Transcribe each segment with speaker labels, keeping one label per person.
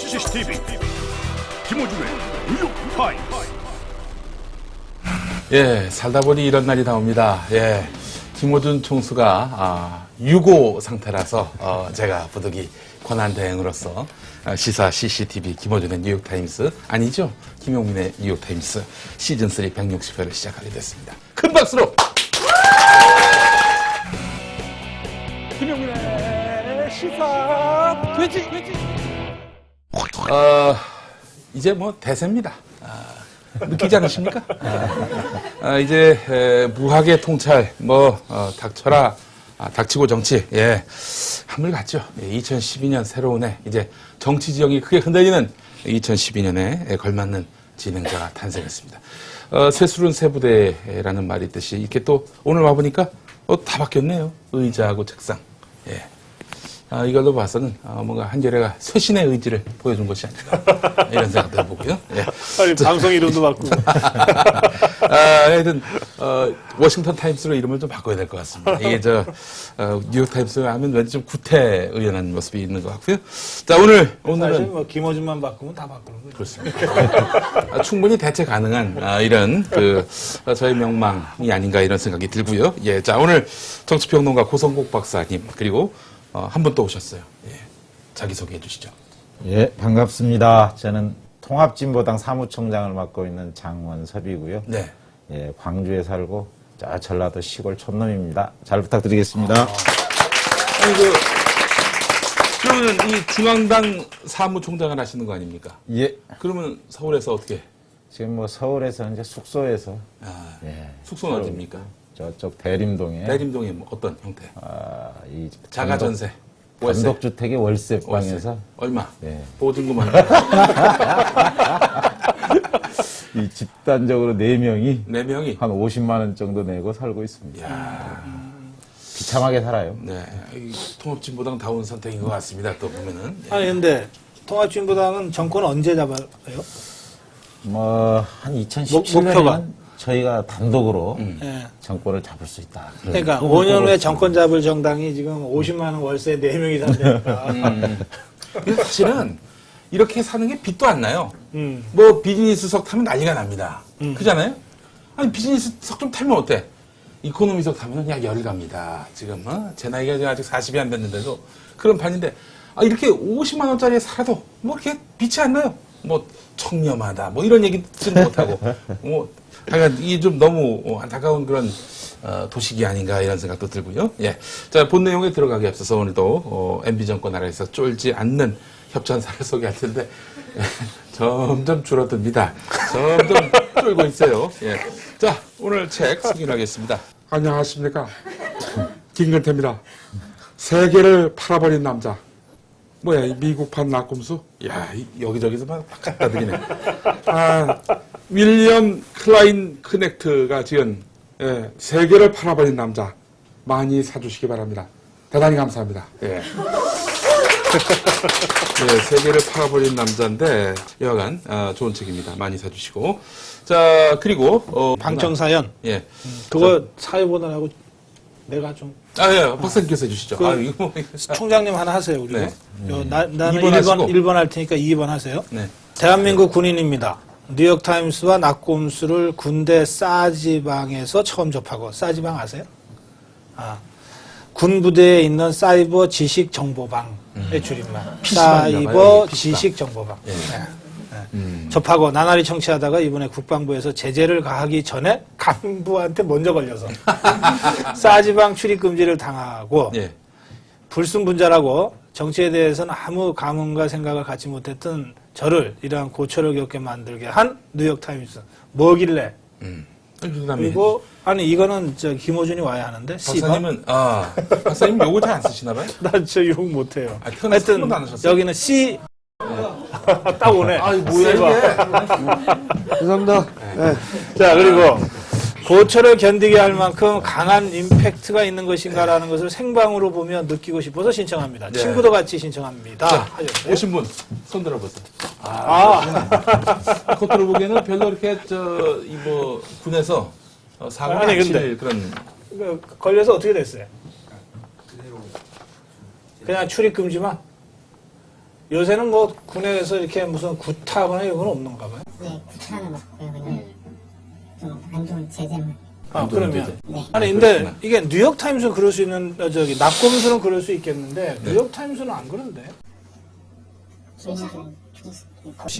Speaker 1: CCTV 김호준의 뉴욕타임스.
Speaker 2: 예, 살다 보니 이런 날이 나옵니다. 예, 김호준 총수가 유고 상태라서 제가 부득이 권한대행으로서 시사 CCTV 김호준의 뉴욕타임스 아니죠? 김용민의 뉴욕타임스 시즌3 160회를 시작하게 됐습니다. 큰 박수로! 김용민의 시사 돼지! 이제 뭐 대세입니다. 느끼지 않으십니까? 이제 무학의 통찰 닥쳐라, 닥치고 정치, 예, 한물 갔죠. 2012년 새로운 해, 이제 정치 지형이 크게 흔들리는 2012년에 걸맞는 진행자가 탄생했습니다. 세술은 세부대라는 말이 있듯이 이렇게 또 오늘 와보니까 다 바뀌었네요. 의자하고 책상. 예. 이걸로 봐서는 뭔가 한겨레가 쇄신의 의지를 보여준 것이 아닌가 이런 생각도 해보고요. 예.
Speaker 3: 빨리 방송 이름도 바꾸고.
Speaker 2: 하여튼 워싱턴 타임스로 이름을 좀 바꿔야 될 것 같습니다. 이게 뉴욕 타임스 하면 왠지 좀 구태의연한 모습이 있는 것 같고요. 자,
Speaker 3: 사실
Speaker 2: 오늘은
Speaker 3: 뭐 김어준만 바꾸면 다 바꾸는 거죠.
Speaker 2: 그렇습니다. 충분히 대체 가능한 이런 저의 명망이 아닌가 이런 생각이 들고요. 예, 자, 오늘 정치평론가 고성국 박사님 그리고 한 분 또 오셨어요. 예, 자기 소개해 주시죠.
Speaker 4: 예, 반갑습니다. 저는 통합진보당 사무총장을 맡고 있는 장원섭이고요.
Speaker 2: 네.
Speaker 4: 예, 광주에 살고 저 전라도 시골 촌놈입니다. 잘 부탁드리겠습니다.
Speaker 2: 그러면 이 중앙당 사무총장을 하시는 거 아닙니까?
Speaker 4: 예,
Speaker 2: 그러면 서울에서 어떻게?
Speaker 4: 지금 뭐 서울에서 이제 숙소에서 예,
Speaker 2: 숙소는 어디입니까?
Speaker 4: 저쪽 대림동에
Speaker 2: 대림동이 뭐 어떤 형태?
Speaker 4: 이
Speaker 2: 자가전세. 월세.
Speaker 4: 단독주택의 월세방에서
Speaker 2: 얼마?
Speaker 4: 예,
Speaker 2: 보증금은
Speaker 4: 이 집단적으로 4명이
Speaker 2: 4명이.
Speaker 4: 한 50만 원 정도 내고 살고 있습니다.
Speaker 2: 야,
Speaker 4: 비참하게 살아요.
Speaker 2: 네, 통합진보당 다운 선택인 것 같습니다. 또 보면은. 예.
Speaker 3: 아니 근데 통합진보당은 정권 언제 잡아요?
Speaker 4: 뭐 한
Speaker 3: 목표가?
Speaker 4: 2017년에는 저희가 단독으로
Speaker 3: 예.
Speaker 4: 정권을 잡을 수 있다.
Speaker 3: 그러니까 5년 후에 정권 잡을 정당이 지금 50만 원 월세 4명이 산다니까.
Speaker 2: 근데 사실은 이렇게 사는 게 빚도 안 나요.
Speaker 3: 음.
Speaker 2: 뭐 비즈니스석 타면 난리가 납니다. 그잖아요? 아니 비즈니스석 좀 타면 어때? 이코노미석 타면 약 열이 갑니다. 지금 제 나이가 아직 40이 안 됐는데도 그런 판인데 이렇게 50만 원짜리에 살아도 뭐 이렇게 빛이 안 나요. 뭐 청렴하다 뭐 이런 얘기 듣지는 못하고 뭐 하여간 이게 좀 너무 안타까운 그런 도식이 아닌가 이런 생각도 들고요. 예. 자, 본 내용에 들어가기 앞서서 오늘도 MB 정권 아래에서 쫄지 않는 협찬사를 소개할 텐데 점점 줄어듭니다. 점점 쫄고 있어요. 예. 자, 오늘 책 소개하겠습니다. 안녕하십니까. 김근태입니다. 세계를 팔아버린 남자. 뭐야, 이 미국판 낙곰수? 야, 여기저기서 막 갖다 드리네. 윌리엄 클라인 크넥트가 지은 세계를 팔아버린 남자. 많이 사주시기 바랍니다. 대단히 감사합니다. 예. 네, 세계를 팔아버린 남자인데 여하간 좋은 책입니다. 많이 사주시고. 자, 그리고
Speaker 3: 방청사연.
Speaker 2: 예.
Speaker 3: 그거 사회 보느라고 내가 좀
Speaker 2: 예, 박사님께서 해주시죠. 이거 뭐,
Speaker 3: 총장님 하나 하세요. 그리고
Speaker 2: 네.
Speaker 3: 나는
Speaker 2: 2번 하시고.
Speaker 3: 1번 할 테니까 2번 하세요.
Speaker 2: 네.
Speaker 3: 대한민국 군인입니다. 뉴욕타임스와 낙곰수를 군대 싸지방에서 처음 접하고, 싸지방 아세요? 군 부대에 있는 사이버 지식 정보방의 줄임말.
Speaker 2: PC방인가 봐요.
Speaker 3: 사이버
Speaker 2: PC방.
Speaker 3: 지식 정보방.
Speaker 2: 예.
Speaker 3: 접하고 나날이 청취하다가 이번에 국방부에서 제재를 가하기 전에 간부한테 먼저 걸려서 싸지방 출입 금지를 당하고
Speaker 2: 예.
Speaker 3: 불순분자라고 정치에 대해서는 아무 감흥과 생각을 갖지 못했던 저를 이러한 고초를 겪게 만들게 한 뉴욕타임스. 뭐길래? 그리고 아니 이거는 김호준이 와야 하는데
Speaker 2: 박사님은 박사님 욕을 잘 안 쓰시나 봐요?
Speaker 3: 난 저 욕 못해요.
Speaker 2: 태어나서 한
Speaker 3: 하여튼
Speaker 2: 번도 안 하셨어요?
Speaker 3: 여기는 C 딱 오네.
Speaker 2: 뭐야 이게?
Speaker 3: 죄송합니다. 네. 자 그리고 고초를 견디게 할 만큼 강한 임팩트가 있는 것인가라는 것을 생방으로 보며 느끼고 싶어서 신청합니다.
Speaker 2: 네.
Speaker 3: 친구도 같이 신청합니다.
Speaker 2: 자,
Speaker 3: 하셨어요.
Speaker 2: 오신 분 손 들어보세요. 겉으로 보기에는 별로 이렇게 군에서 사고를
Speaker 3: 아니,
Speaker 2: 안 칠
Speaker 3: 근데.
Speaker 2: 그런
Speaker 3: 걸려서 어떻게 됐어요? 그냥 출입 금지만? 요새는 뭐 군에서 이렇게 무슨 구타하거나 이런 건 없는가 봐요.
Speaker 5: 네, 구타는 없고요. 그냥 좀 안 좋은 제재만.
Speaker 3: 아, 그러면.
Speaker 5: 네.
Speaker 3: 아니, 근데 이게 뉴욕타임스는 그럴 수 있는, 낙검수는 그럴 수 있겠는데, 뉴욕타임스는 안 그런데.
Speaker 5: 김호준 총수.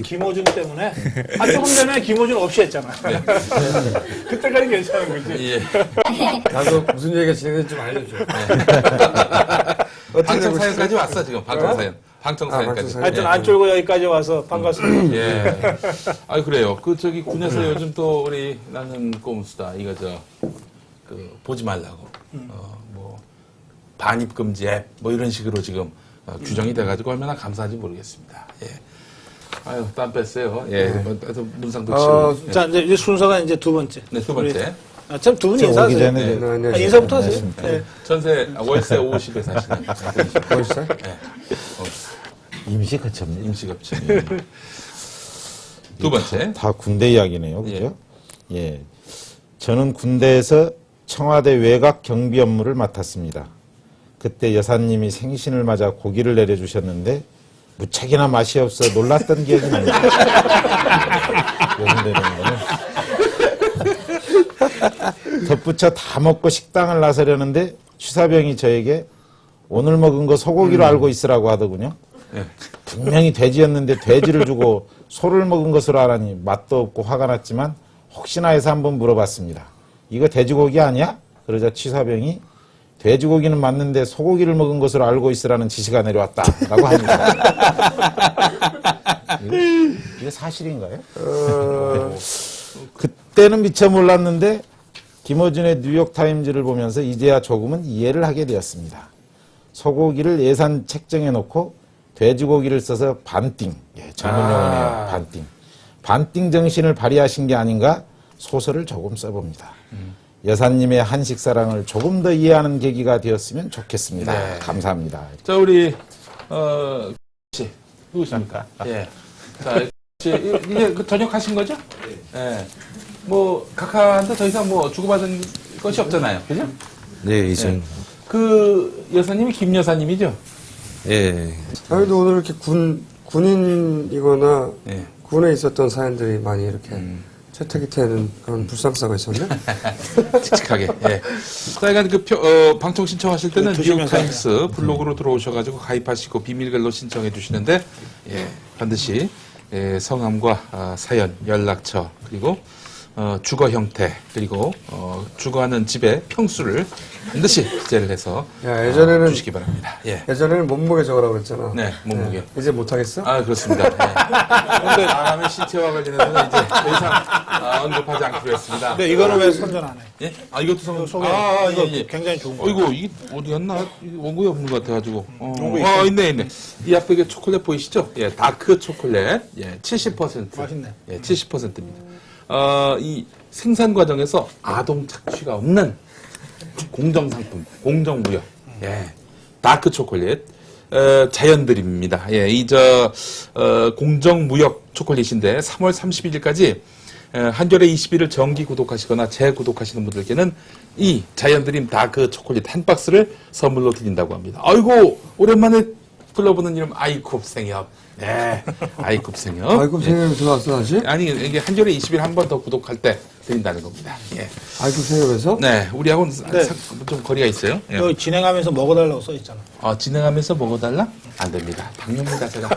Speaker 3: 김호준 때문에? 아, 조금 전에 김호준 없이 했잖아. 그때까지 괜찮은 거지.
Speaker 2: 예.
Speaker 6: 나도 무슨 얘기가 진행된지 좀 알려줘.
Speaker 2: 방청 사연까지 왔어 지금 방청 사연. 방청 사연까지.
Speaker 6: 방청 사연.
Speaker 3: 하여튼 안 쫄고 여기까지 와서 반갑습니다.
Speaker 2: 예. 아 그래요. 그 저기 군에서 요즘 또 우리 나는 꼼수다 이거 그 보지 말라고 뭐 반입 금지 앱 뭐 이런 식으로 지금 규정이 돼가지고 얼마나 감사한지 모르겠습니다. 예. 아유 땀 뺐어요. 예. 문상도 치고. 예.
Speaker 3: 자, 이제 순서가 이제 두 번째.
Speaker 2: 네, 두 번째.
Speaker 3: 아, 참 두 분이
Speaker 4: 저 오기
Speaker 3: 인사하세요.
Speaker 4: 전에
Speaker 6: 네.
Speaker 3: 아, 인사부터 하세요.
Speaker 4: 안녕하십니까.
Speaker 3: 네.
Speaker 2: 전세 월세 50에 사시는
Speaker 6: 벌써?
Speaker 2: 예.
Speaker 4: 임시 거처입니다.
Speaker 2: 임시급체. 두 번째.
Speaker 4: 다 군대 이야기네요. 그죠? 예. 저는 군대에서 청와대 외곽 경비 업무를 맡았습니다. 그때 여사님이 생신을 맞아 고기를 내려주셨는데 무척이나 맛이 없어 놀랐던 기억이 납니다. 요즘 되는 거는. 덧붙여 다 먹고 식당을 나서려는데 취사병이 저에게 오늘 먹은 거 소고기로 알고 있으라고 하더군요.
Speaker 2: 예.
Speaker 4: 분명히 돼지였는데 돼지를 주고 소를 먹은 것으로 알아니 맛도 없고 화가 났지만 혹시나 해서 한번 물어봤습니다. 이거 돼지고기 아니야? 그러자 취사병이 돼지고기는 맞는데 소고기를 먹은 것으로 알고 있으라는 지시가 내려왔다라고 합니다. 이게 사실인가요? 그때는 미처 몰랐는데 김어준의 뉴욕타임즈를 보면서 이제야 조금은 이해를 하게 되었습니다. 소고기를 예산 책정해 놓고 돼지고기를 써서 반띵, 예, 전문 용어네요. 반띵. 반띵 정신을 발휘하신 게 아닌가 소설을 조금 써봅니다. 여사님의 한식 사랑을 조금 더 이해하는 계기가 되었으면 좋겠습니다.
Speaker 2: 네.
Speaker 4: 감사합니다.
Speaker 2: 자 우리 씨 누구십니까? 예. 자 이제 그 전역하신 거죠? 예. 뭐 각하한테 더 이상 뭐 주고받은 것이 없잖아요, 그죠?
Speaker 7: 네, 이제
Speaker 2: 그 여사님이 김 여사님이죠?
Speaker 7: 예.
Speaker 6: 그래도 오늘 이렇게 군인이거나
Speaker 2: 예.
Speaker 6: 군에 있었던 사연들이 많이 이렇게 채택이 되는 그런 불상사가 있었네.
Speaker 2: 칙칙하게. 예. 자, 그러니까 방청 신청하실 때는 뉴욕타임스 블로그로 들어오셔가지고 가입하시고 비밀글로 신청해 주시는데 예, 반드시 성함과 사연, 연락처 그리고 주거 형태 그리고 주거하는 집의 평수를 반드시 기재를 해서
Speaker 6: 야, 예전에는
Speaker 2: 주시기 바랍니다. 예.
Speaker 6: 예전에는 몸무게 적으라고 그랬잖아.
Speaker 2: 네, 몸무게.
Speaker 6: 이제 못하겠어?
Speaker 2: 아, 그렇습니다. 그런데 사람의 신체와 관련해서는 이제 더 이상 언급하지 않기로 했습니다.
Speaker 3: 근데 이거는 왜 선전 안 해?
Speaker 2: 예? 아, 이것도 성
Speaker 3: 소개.
Speaker 2: 예, 예.
Speaker 3: 굉장히 좋은 거.
Speaker 2: 어이구, 이게 어디 갔나? 원고에 없는 것 같아가지고. 있네. 이 앞에 게 초콜릿 보이시죠? 예, 다크 초콜릿. 예, 70%.
Speaker 3: 맛있네.
Speaker 2: 예, 70%입니다. 이 생산 과정에서 아동 착취가 없는 공정상품, 공정무역. 예, 다크 초콜릿. 자연드립니다. 예, 공정무역 초콜릿인데 3월 31일까지 한겨레 21을 정기 구독하시거나 재구독하시는 분들께는 이 자연드림 다크 초콜릿 한 박스를 선물로 드린다고 합니다. 아이고, 오랜만에 불러보는 이름 아이쿱 생협. 네, 아이쿱 생협.
Speaker 6: 아이고, 생각이 들어왔어, 다시?
Speaker 2: 아니, 이게 한겨레 21 한 번 더 구독할 때 드린다는 겁니다. 예.
Speaker 6: 아이고, 생각에서?
Speaker 2: 네, 우리하고는 좀 거리가 있어요. 예.
Speaker 3: 여기 진행하면서 먹어달라고 써 있잖아.
Speaker 2: 진행하면서 먹어달라? 안 됩니다. 당뇨입니다, 제가.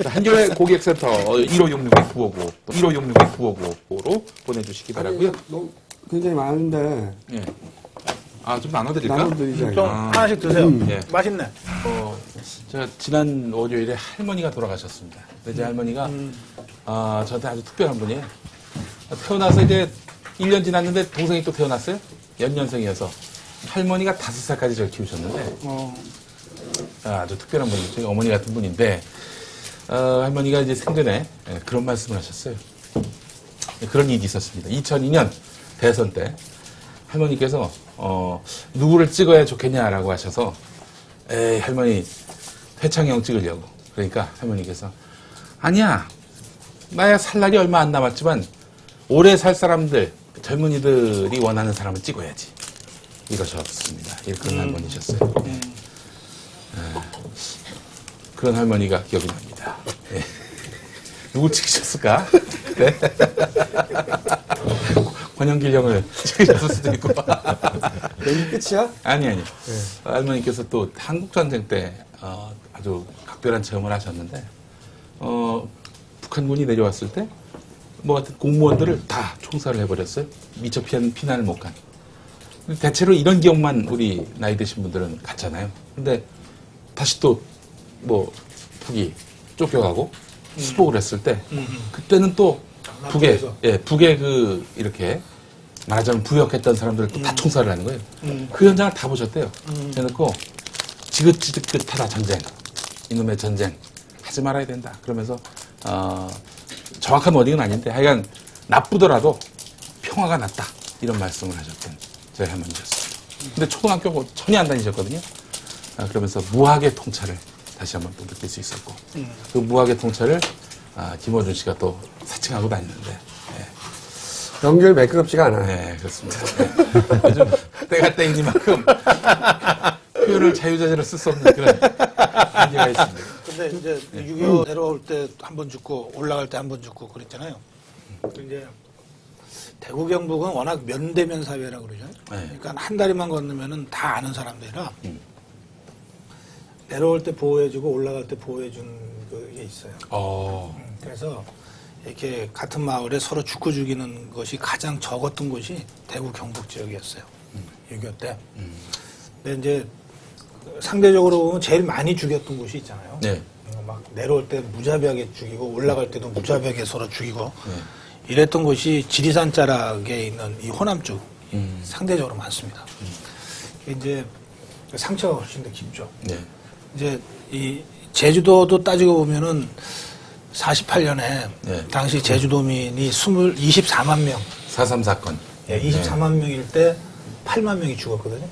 Speaker 2: 자, 한겨레 고객센터 1566-9595, 1566-9595로 보내주시기 바라고요.
Speaker 6: 너 굉장히 많은데,
Speaker 2: 예. 좀 나눠드릴까?
Speaker 6: 나눠드리자.
Speaker 3: 좀 하나씩 드세요.
Speaker 2: 예.
Speaker 3: 맛있네.
Speaker 2: 제가 지난 월요일에 할머니가 돌아가셨습니다. 근데 제 할머니가 저한테 아주 특별한 분이에요. 태어나서 이제 1년 지났는데 동생이 또 태어났어요. 연년생이어서 할머니가 5살까지 저를 키우셨는데 아주 특별한 분이죠. 저희 어머니 같은 분인데 할머니가 이제 생전에 그런 말씀을 하셨어요. 그런 일이 있었습니다. 2002년 대선 때 할머니께서 누구를 찍어야 좋겠냐라고 하셔서 에이 할머니 회창형 찍으려고. 그러니까 할머니께서 아니야, 나야 살 날이 얼마 안 남았지만 오래 살 사람들, 젊은이들이 원하는 사람을 찍어야지 이러셨습니다. 그런 할머니셨어요. 그런 할머니가 기억이 납니다. 예. 누굴 찍으셨을까? 네. 권영길 형을 찍으셨을 수도 있고.
Speaker 6: 여기 끝이야?
Speaker 2: 아니. 할머니께서 또 한국전쟁 때 아주 각별한 체험을 하셨는데, 북한군이 내려왔을 때, 뭐 하여튼 공무원들을 다 총살을 해버렸어요. 미처 피난을 못 간. 대체로 이런 기억만 우리 나이 드신 분들은 갖잖아요. 근데 다시 또 뭐 북이 쫓겨가고 수복을 했을 때, 그때는 또 북에 이렇게 말하자면 부역했던 사람들 또 다 총살을 하는 거예요. 그 현장을 다 보셨대요. 해놓고 지긋지긋하다 전쟁, 이놈의 전쟁 하지 말아야 된다. 그러면서 정확한 워딩은 아닌데 하여간 나쁘더라도 평화가 낫다 이런 말씀을 하셨던 저희 할머니였습니다. 근데 초등학교 전혀 안 다니셨거든요. 그러면서 무학의 통찰을 다시 한번 또 느낄 수 있었고, 그 무학의 통찰을 김어준 씨가 또 사칭하고 다니는데,
Speaker 6: 연결 매끄럽지가 않아요.
Speaker 2: 네, 그렇습니다. 네. 요즘 때가 때이니만큼 표현을 자유자재로 쓸 수 없는 그런 한계가 있습니다.
Speaker 3: 근데 이제 6.25 내려올 때 한 번 죽고 올라갈 때 한 번 죽고 그랬잖아요. 이제 대구 경북은 워낙 면대면 사회라고 그러죠.
Speaker 2: 네.
Speaker 3: 그러니까 한 다리만 건너면은 다 아는 사람들이라 내려올 때 보호해주고 올라갈 때 보호해준 그게 있어요. 그래서 이렇게 같은 마을에 서로 죽고 죽이는 것이 가장 적었던 곳이 대구 경북 지역이었어요. 6.25 때. 근데 이제 상대적으로 보면 제일 많이 죽였던 곳이 있잖아요.
Speaker 2: 네.
Speaker 3: 막 내려올 때 무자비하게 죽이고 올라갈 때도 무자비하게 서로 죽이고 이랬던 곳이 지리산 자락에 있는 이 호남 쪽 상대적으로 많습니다. 이제 상처가 훨씬 더 깊죠.
Speaker 2: 네.
Speaker 3: 이제 이 제주도도 따지고 보면은 48년에
Speaker 2: 네.
Speaker 3: 당시 제주도민이 24만 명,
Speaker 2: 4.3 사건.
Speaker 3: 24만 명일 때 8만 명이 죽었거든요.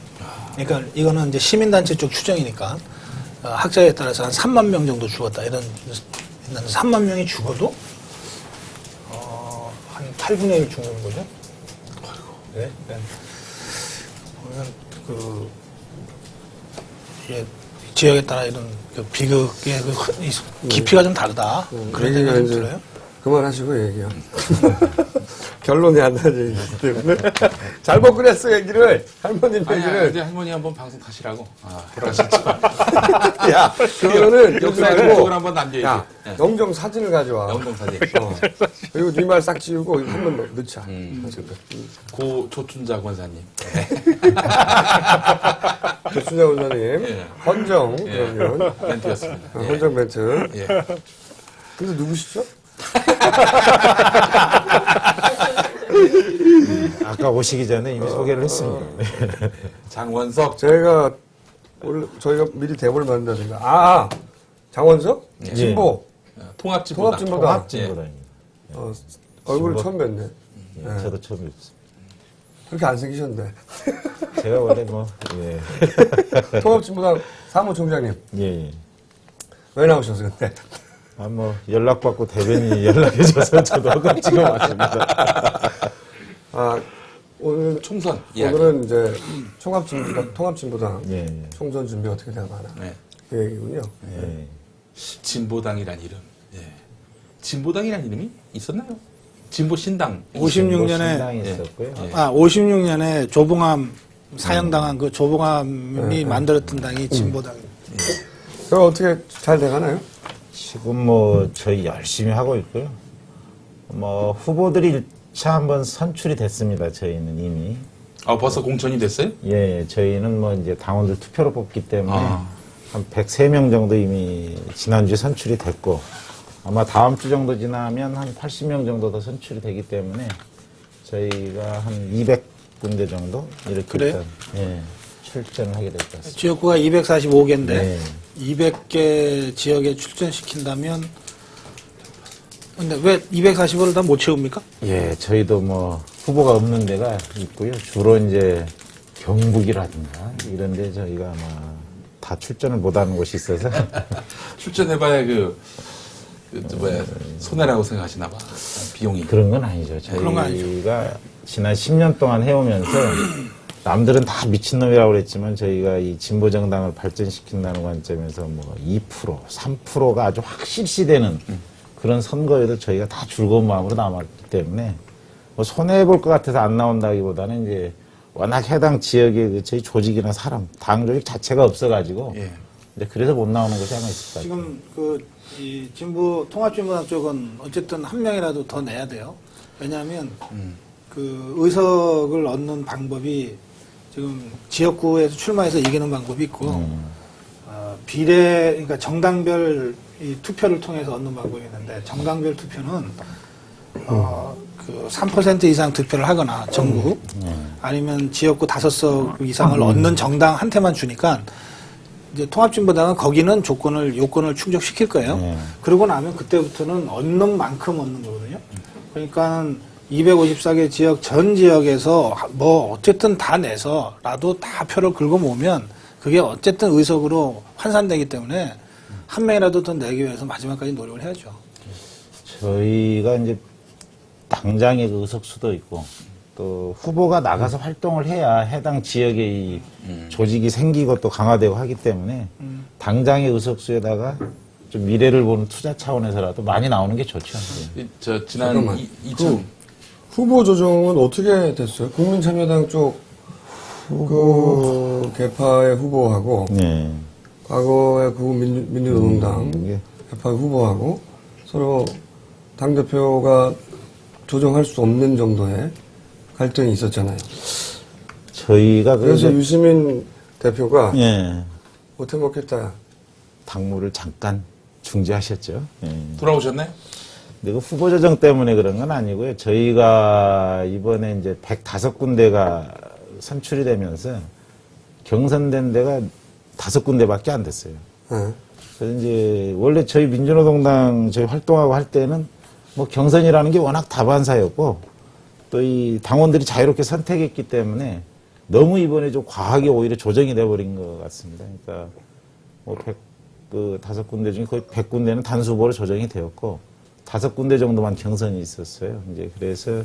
Speaker 3: 그러니까 이거는 이제 시민단체 쪽 추정이니까 학자에 따라서 한 3만 명 정도 죽었다. 이런 3만 명이 죽어도 한 8분의 1 죽는 거죠. 네. 보면 이게 지역에 따라 이런 그 비극의 깊이가 좀 다르다. 그런 생각이 좀 들어요.
Speaker 6: 그만하시고 얘기요. 결론이 안 나지 때문에 잘 못 그랬어 얘기를 할머님 얘기를.
Speaker 2: 이제 할머니 한번 방송 타시라고. 돌아가셨죠.
Speaker 6: 야 그거는
Speaker 2: 역사의
Speaker 6: 말고
Speaker 2: 흔적을 한번 남겨야지.
Speaker 6: 야 영정 사진을 가져와.
Speaker 2: 영동 사진.
Speaker 6: 그리고 네 말 싹 지우고 이거 한번 넣자.
Speaker 2: 고 조춘자 권사님.
Speaker 6: 조순자 원장님
Speaker 2: 예.
Speaker 6: 헌정 그러면
Speaker 2: 멘트였습니다. 예.
Speaker 6: 헌정 멘트.
Speaker 2: 예.
Speaker 6: 근데 누구시죠?
Speaker 4: 아까 오시기 전에 이미 소개를 했습니다.
Speaker 2: 장원석.
Speaker 6: 저희가 미리 대본을 만든다든가. 장원석?
Speaker 2: 예.
Speaker 6: 진보.
Speaker 2: 통합진보당.
Speaker 6: 통합진보당.
Speaker 4: 통합진보당입니다.
Speaker 6: 얼굴을 처음 뵀네.
Speaker 4: 예, 저도 처음 뵙습니다.
Speaker 6: 그렇게 안 생기셨는데.
Speaker 4: 제가 원래
Speaker 6: 통합진보당 사무총장님.
Speaker 4: 예.
Speaker 6: 왜 나오셨어요, 근데?
Speaker 4: 연락받고 대변인이 연락해줘서 저도 지금 왔습니다.
Speaker 6: 오늘
Speaker 2: 총선 이야기.
Speaker 6: 오늘은 이제 통합진보당
Speaker 4: 예.
Speaker 6: 총선 준비 어떻게 돼가나.
Speaker 2: 네.
Speaker 6: 그 얘기군요.
Speaker 4: 예.
Speaker 2: 진보당이란 이름. 예. 진보당이란 이름이 있었나요? 진보신당.
Speaker 3: 56년에
Speaker 4: 신당이 있었고요.
Speaker 3: 56년에 조봉암 사형당한 그 조봉암이 만들었던 당이 진보당입니다.
Speaker 6: 그럼 어떻게 잘 돼가나요?
Speaker 4: 지금 저희 열심히 하고 있고요. 후보들이 1차 한번 선출이 됐습니다. 저희는 이미.
Speaker 2: 벌써 공천이 됐어요?
Speaker 4: 예, 저희는 이제 당원들 투표로 뽑기 때문에 한 103명 정도 이미 지난주에 선출이 됐고, 아마 다음 주 정도 지나면 한 80명 정도 더 선출이 되기 때문에 저희가 한 200군데 정도 이렇게
Speaker 3: 그래요?
Speaker 4: 일단, 출전을 하게 될 것 같습니다.
Speaker 3: 지역구가 245개인데
Speaker 4: 네.
Speaker 3: 200개 지역에 출전시킨다면 근데 왜 245를 다 못 채웁니까?
Speaker 4: 예, 저희도 후보가 없는 데가 있고요. 주로 이제 경북이라든가 이런 데 저희가 아마 다 출전을 못 하는 곳이 있어서.
Speaker 2: 출전해봐야 손해라고 생각하시나 봐. 비용이.
Speaker 4: 그런 건 아니죠.
Speaker 3: 그런 건 아니죠.
Speaker 4: 저희가 지난 10년 동안 해오면서 남들은 다 미친놈이라고 그랬지만 저희가 이 진보정당을 발전시킨다는 관점에서 뭐 2%, 3%가 아주 확실시되는 그런 선거에도 저희가 다 즐거운 마음으로 남았기 때문에 뭐 손해볼 것 같아서 안 나온다기보다는 이제 워낙 해당 지역의 그 저희 조직이나 사람, 당 조직 자체가 없어가지고
Speaker 2: 예.
Speaker 4: 이제 그래서 못 나오는 것이 아마 있을 것 같아요.
Speaker 3: 지금 이 진보 통합진보당 쪽은 어쨌든 한 명이라도 더 내야 돼요. 왜냐하면 그 의석을 얻는 방법이 지금 지역구에서 출마해서 이기는 방법이 있고 그러니까 정당별 이 투표를 통해서 얻는 방법이 있는데 정당별 투표는 그 3% 이상 득표를 하거나 전국 아니면 지역구 5석 이상을 얻는 정당한테만 주니까 이제 통합진보당은 거기는 요건을 충족시킬 거예요. 그러고 나면 그때부터는 얻는 만큼 얻는 거거든요. 그러니까 254개 지역 전 지역에서 뭐 어쨌든 다 내서라도 다 표를 긁어 모으면 그게 어쨌든 의석으로 환산되기 때문에 한 명이라도 더 내기 위해서 마지막까지 노력을 해야죠.
Speaker 4: 저희가 이제 당장의 그 의석수도 있고 또 후보가 나가서 활동을 해야 해당 지역의 이 조직이 생기고 또 강화되고 하기 때문에 당장의 의석수에다가 좀 미래를 보는 투자 차원에서라도 많이 나오는 게 좋죠.
Speaker 2: 저 지난
Speaker 6: 잠깐만.
Speaker 2: 2000
Speaker 6: 후보 조정은 어떻게 됐어요? 국민참여당 쪽 그 개파의 후보하고
Speaker 4: 네.
Speaker 6: 과거의 그 민주노동당
Speaker 4: 예.
Speaker 6: 개파의 후보하고 서로 당대표가 조정할 수 없는 정도의 갈등이 있었잖아요.
Speaker 4: 저희가
Speaker 6: 그래서 유시민 대표가
Speaker 4: 예.
Speaker 6: 못해 먹겠다.
Speaker 4: 당무를 잠깐 중지하셨죠. 예.
Speaker 2: 돌아오셨나요?
Speaker 4: 근데 그 후보 조정 때문에 그런 건 아니고요. 저희가 이번에 이제 105군데가 선출이 되면서 경선된 데가 5군데밖에 안 됐어요.
Speaker 6: 네.
Speaker 4: 그래서 이제 원래 저희 민주노동당 저희 활동하고 할 때는 뭐 경선이라는 게 워낙 다반사였고 또 이 당원들이 자유롭게 선택했기 때문에 너무 이번에 좀 과하게 오히려 조정이 돼버린 것 같습니다. 그러니까 뭐 5군데 중에 거의 100군데는 단수 후보로 조정이 되었고 5군데 정도만 경선이 있었어요. 이제 그래서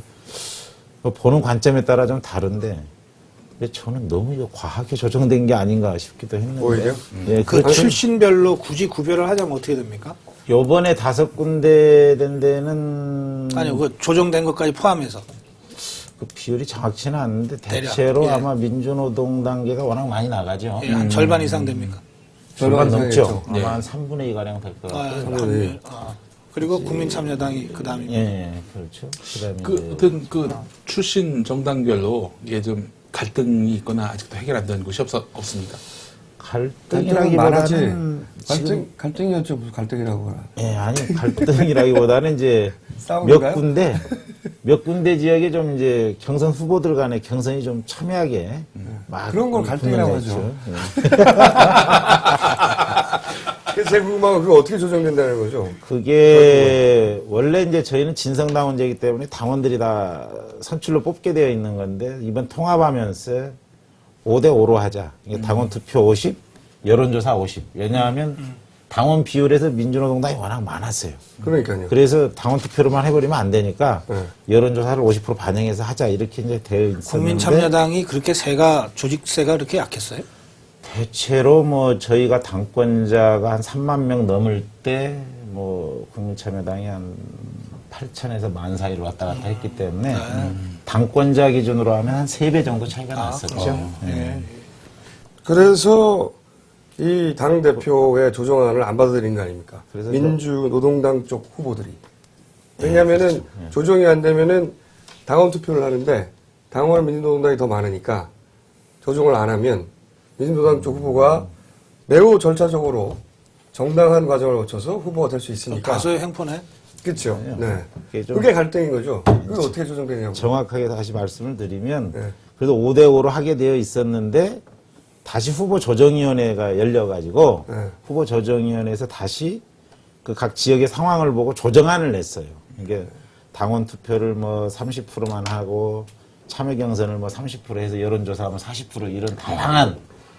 Speaker 4: 뭐 보는 관점에 따라 좀 다른데, 근데 저는 너무 이거 과하게 조정된 게 아닌가 싶기도 했는데.
Speaker 6: 오히려?
Speaker 4: 예,
Speaker 3: 그
Speaker 4: 그렇죠.
Speaker 3: 출신별로 굳이 구별을 하자면 어떻게 됩니까?
Speaker 4: 요번에 5군데 된 데는
Speaker 3: 아니요, 그 조정된 것까지 포함해서.
Speaker 4: 그 비율이 정확치는 않는데
Speaker 3: 대략,
Speaker 4: 대체로
Speaker 3: 예.
Speaker 4: 아마 민주노동 단계가 워낙 많이 나가죠.
Speaker 3: 예, 한 절반 이상 됩니까?
Speaker 4: 절반 넘죠.
Speaker 6: 이상이겠죠.
Speaker 4: 아마
Speaker 2: 예.
Speaker 4: 한 3분의 2가량 될 것 같아요.
Speaker 3: 그리고 국민참여당이 그 다음입니다.
Speaker 4: 예, 그렇죠. 그다음에
Speaker 2: 그
Speaker 4: 이제
Speaker 2: 어떤 그 출신 정당별로 이게 좀 갈등이 있거나 아직도 해결 안 된 곳이 없습니까?
Speaker 6: 갈등이 많았지.
Speaker 4: 갈등이라기보다는 지금
Speaker 6: 갈등이었죠. 무슨 갈등이라고.
Speaker 4: 예, 아니 갈등이라기보다는 이제
Speaker 6: 싸움인가요?
Speaker 4: 몇 군데 지역에 좀 이제 경선 후보들 간의 경선이 좀 첨예하게 막
Speaker 6: 그런 걸 갈등이라고
Speaker 4: 분열됐죠.
Speaker 6: 하죠.
Speaker 4: 예.
Speaker 6: 그래서 제가 궁금한 건 그거 어떻게 조정된다는 거죠?
Speaker 4: 그게 원래 이제 저희는 진성당원제이기 때문에 당원들이 다 선출로 뽑게 되어 있는 건데 이번 통합하면서 5대5로 하자. 이게 당원 투표 50, 여론조사 50. 왜냐하면 당원 비율에서 민주노동당이 워낙 많았어요.
Speaker 6: 그러니까요.
Speaker 4: 그래서 당원 투표로만 해버리면 안 되니까
Speaker 6: 네.
Speaker 4: 여론조사를 50% 반영해서 하자 이렇게 이제 되어 있었는데
Speaker 3: 국민참여당이 그렇게 조직세가 그렇게 약했어요?
Speaker 4: 대체로 뭐 저희가 당권자가 한 3만 명 넘을 때 뭐 국민참여당이 한 8천에서 1만 사이를 왔다 갔다 했기 때문에 당권자 기준으로 하면 한 3배 정도 차이가 났었죠. 네.
Speaker 6: 그래서 이 당대표의 조정안을 안 받아들인 거 아닙니까?
Speaker 4: 그래서
Speaker 6: 민주노동당 쪽 후보들이. 왜냐면은 조정이 안 되면은 당원 투표를 하는데 당원 민주노동당이 더 많으니까 조정을 안 하면 민주노동 쪽 후보가 매우 절차적으로 정당한 과정을 거쳐서 후보가 될 수 있으니까.
Speaker 3: 다소의 횡포네.
Speaker 6: 그렇죠. 네.
Speaker 4: 그게 좀
Speaker 6: 그게 갈등인 거죠. 그게 어떻게 조정되냐고.
Speaker 4: 정확하게 다시 말씀을 드리면
Speaker 6: 네.
Speaker 4: 그래도 5대5로 하게 되어 있었는데 다시 후보 조정위원회가 열려가지고
Speaker 6: 네.
Speaker 4: 후보 조정위원회에서 다시 그 각 지역의 상황을 보고 조정안을 냈어요. 이게 당원 투표를 뭐 30%만 하고 참여 경선을 뭐 30% 해서 여론조사하면 40% 이런 다양한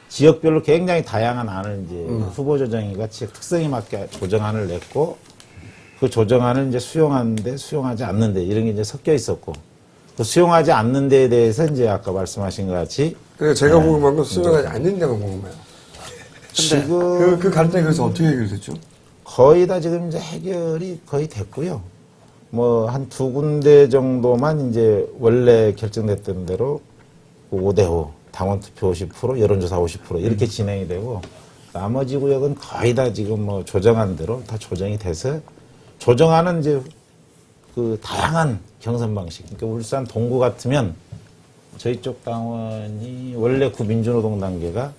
Speaker 4: 지역별로 굉장히 다양한 안을 이제 후보 조정위가 지역 특성에 맞게 조정안을 냈고 그 조정안을 이제 수용하는데 수용하지 않는데 이런 게 이제 섞여 있었고 또 수용하지 않는 데에 대해서 이제 아까 말씀하신 것 같이
Speaker 6: 그래서 제가 궁금한 건 수용하지 않는 데만 궁금해요.
Speaker 4: 지금
Speaker 6: 그 갈등이 그래서 어떻게 해결됐죠?
Speaker 4: 거의 다 지금 이제 해결이 거의 됐고요. 뭐 한 두 군데 정도만 이제 원래 결정됐던 대로 5대5 당원 투표 50% 여론조사 50% 이렇게 진행이 되고 나머지 구역은 거의 다 지금 뭐 조정한 대로 다 조정이 돼서 조정하는 이제 그 다양한 경선 방식. 그러니까 울산 동구 같으면 저희 쪽 당원이 원래 구민주노동 단계가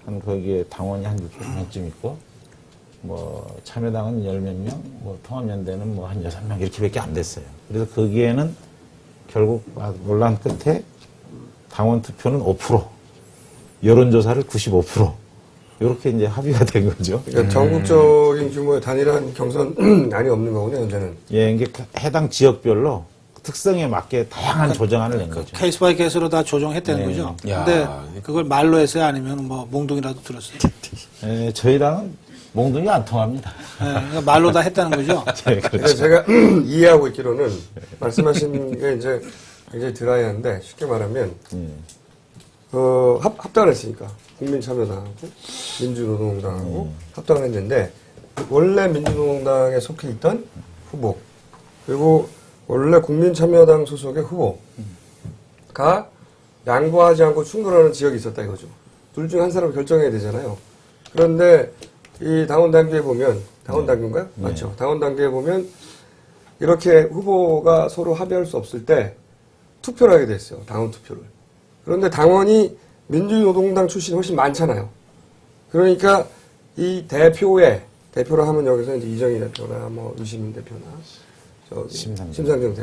Speaker 4: 한 거기에 당원이 한 600명쯤 있고 뭐 참여당은 10몇 명, 뭐 통합연대는 뭐 한 6명 이렇게밖에 안 됐어요. 그래서 거기에는 결국 논란 끝에 당원 투표는 5%, 여론조사를 95% 이렇게 이제 합의가 된 거죠.
Speaker 6: 그러니까 전국적인 규모의 단일한 경선안이 없는 거군요, 현재는.
Speaker 4: 예, 이게 해당 지역별로 특성에 맞게 다양한 조정안을 낸 거죠.
Speaker 3: 케이스 바이 케이스로 다 조정했다는
Speaker 4: 네.
Speaker 3: 거죠.
Speaker 2: 야,
Speaker 3: 근데 그걸 말로 했어요? 아니면 뭐 몽둥이라도 들었어요?
Speaker 4: 예, 저희 당은 몽둥이 안 통합니다.
Speaker 3: 네, 그러니까 말로 다 했다는 거죠.
Speaker 4: 예,
Speaker 6: 그러니까
Speaker 4: 그렇죠.
Speaker 6: 제가 이해하고 있기로는 말씀하신 게 이제 굉장히 드라이한데 쉽게 말하면 합당을 했으니까 국민참여당하고 민주노동당하고 합당을 했는데 원래 민주노동당에 속해 있던 후보 그리고 원래 국민참여당 소속의 후보가 양보하지 않고 충돌하는 지역이 있었다 이거죠. 둘 중 한 사람을 결정해야 되잖아요. 그런데 이 당원 단계에 보면 당원 단계인가요? 맞죠. 당원 단계에 보면 이렇게 후보가 서로 합의할 수 없을 때 투표를 하게 됐어요. 당원 투표를. 그런데 당원이 민주노동당 출신이 훨씬 많잖아요. 그러니까 이 대표로 하면 여기서 이제 이정희 대표나 뭐 유시민 대표나 저기 심상정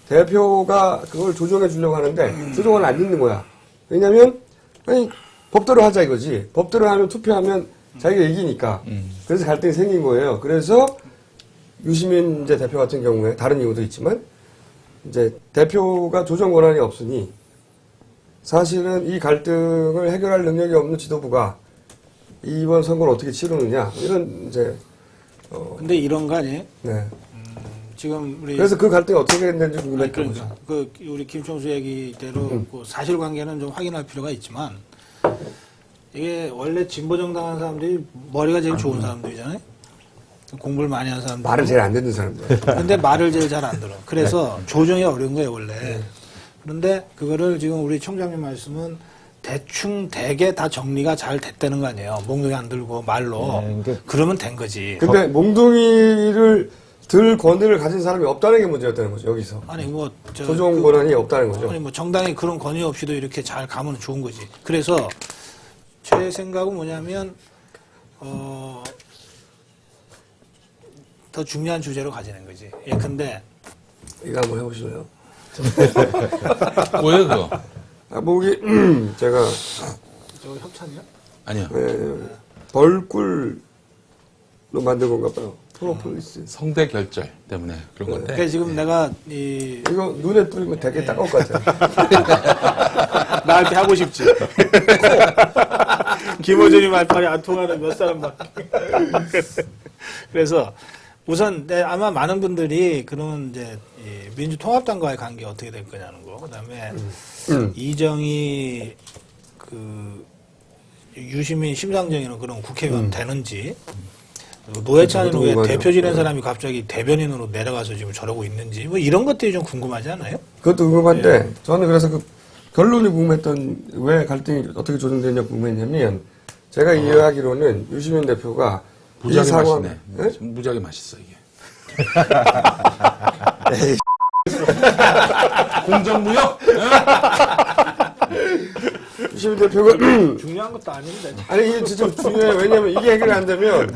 Speaker 6: 대표가 그걸 조정해 주려고 하는데 조정을 안 듣는 거야. 왜냐면 아니 법대로 하자 이거지. 법대로 하면 투표하면 자기가 이기니까. 그래서 갈등이 생긴 거예요. 그래서 유시민 이제 대표 같은 경우에 다른 이유도 있지만 이제 대표가 조정 권한이 없으니 사실은 이 갈등을 해결할 능력이 없는 지도부가 이번 선거를 어떻게 치르느냐 이런 이제
Speaker 3: 근데 이런 거 아니에요?
Speaker 6: 네.
Speaker 3: 지금 우리
Speaker 6: 그래서 그 갈등이 어떻게 됐는지 궁금했던
Speaker 3: 그러니까
Speaker 6: 거죠.
Speaker 3: 그 우리 김총수 얘기대로 그 사실관계는 좀 확인할 필요가 있지만 이게 원래 진보 정당한 사람들이 머리가 제일 좋은 사람들이잖아요. 공부를 많이 한 사람들.
Speaker 6: 말을 제일 안 듣는 사람들.
Speaker 3: 근데 말을 제일 잘 안 들어. 그래서 조정이 어려운 거예요, 원래. 그런데 그거를 지금 우리 총장님 말씀은 대충 대개 다 정리가 잘 됐다는 거 아니에요. 몽둥이 안 들고 말로. 그러면 된 거지.
Speaker 6: 근데 몽둥이를 들 권위를 가진 사람이 없다는 게 문제였다는 거죠, 여기서.
Speaker 3: 아니, 뭐,
Speaker 6: 조정 권한이 없다는 거죠.
Speaker 3: 아니, 뭐, 정당이 그런 권위 없이도 이렇게 잘 가면 좋은 거지. 그래서, 제 생각은 뭐냐면, 더 중요한 주제로 가지는 거지. 예, 근데.
Speaker 6: 이거 한번 해보실래요?
Speaker 2: 뭐예요, 그거?
Speaker 6: 아, 목이, 제가,
Speaker 3: 저거 협찬이야?
Speaker 2: 아니요.
Speaker 6: 벌꿀로 만든 건가 봐요. 프로폴리스.
Speaker 2: 성대 결절 때문에 그런 건데.
Speaker 3: 그러니까 지금 내가,
Speaker 6: 이거 눈에 뿌리면 되게 따가울 것 같아요.
Speaker 3: 나한테 하고 싶지. 김어준이 말빨이 안 통하는 몇 사람 막. 그래서 우선 아마 많은 분들이 그런 이제 민주통합당과의 관계 어떻게 될 거냐는 거. 그다음에 이정희 그 유시민 심상정이는 그런 국회의원 되는지. 노회찬은 왜 대표 지낸 사람이 갑자기 대변인으로 내려가서 지금 저러고 있는지 뭐 이런 것들이 좀 궁금하지 않아요?
Speaker 6: 그것도 궁금한데 저는 그래서 그 결론이 궁금했던 왜 갈등이 어떻게 조정되냐 궁금했냐면 제가 이해하기로는 유시민 대표가
Speaker 2: 무지하게
Speaker 6: 이 상황
Speaker 2: 맛있네.
Speaker 6: 네?
Speaker 2: 무지하게 맛있어 이게. 공정무역?
Speaker 6: 유시민 대표가
Speaker 3: 중요한 것도 아닌데.
Speaker 6: 아니 이게 진짜 중요해요. 왜냐면 이게 해결이 안 되면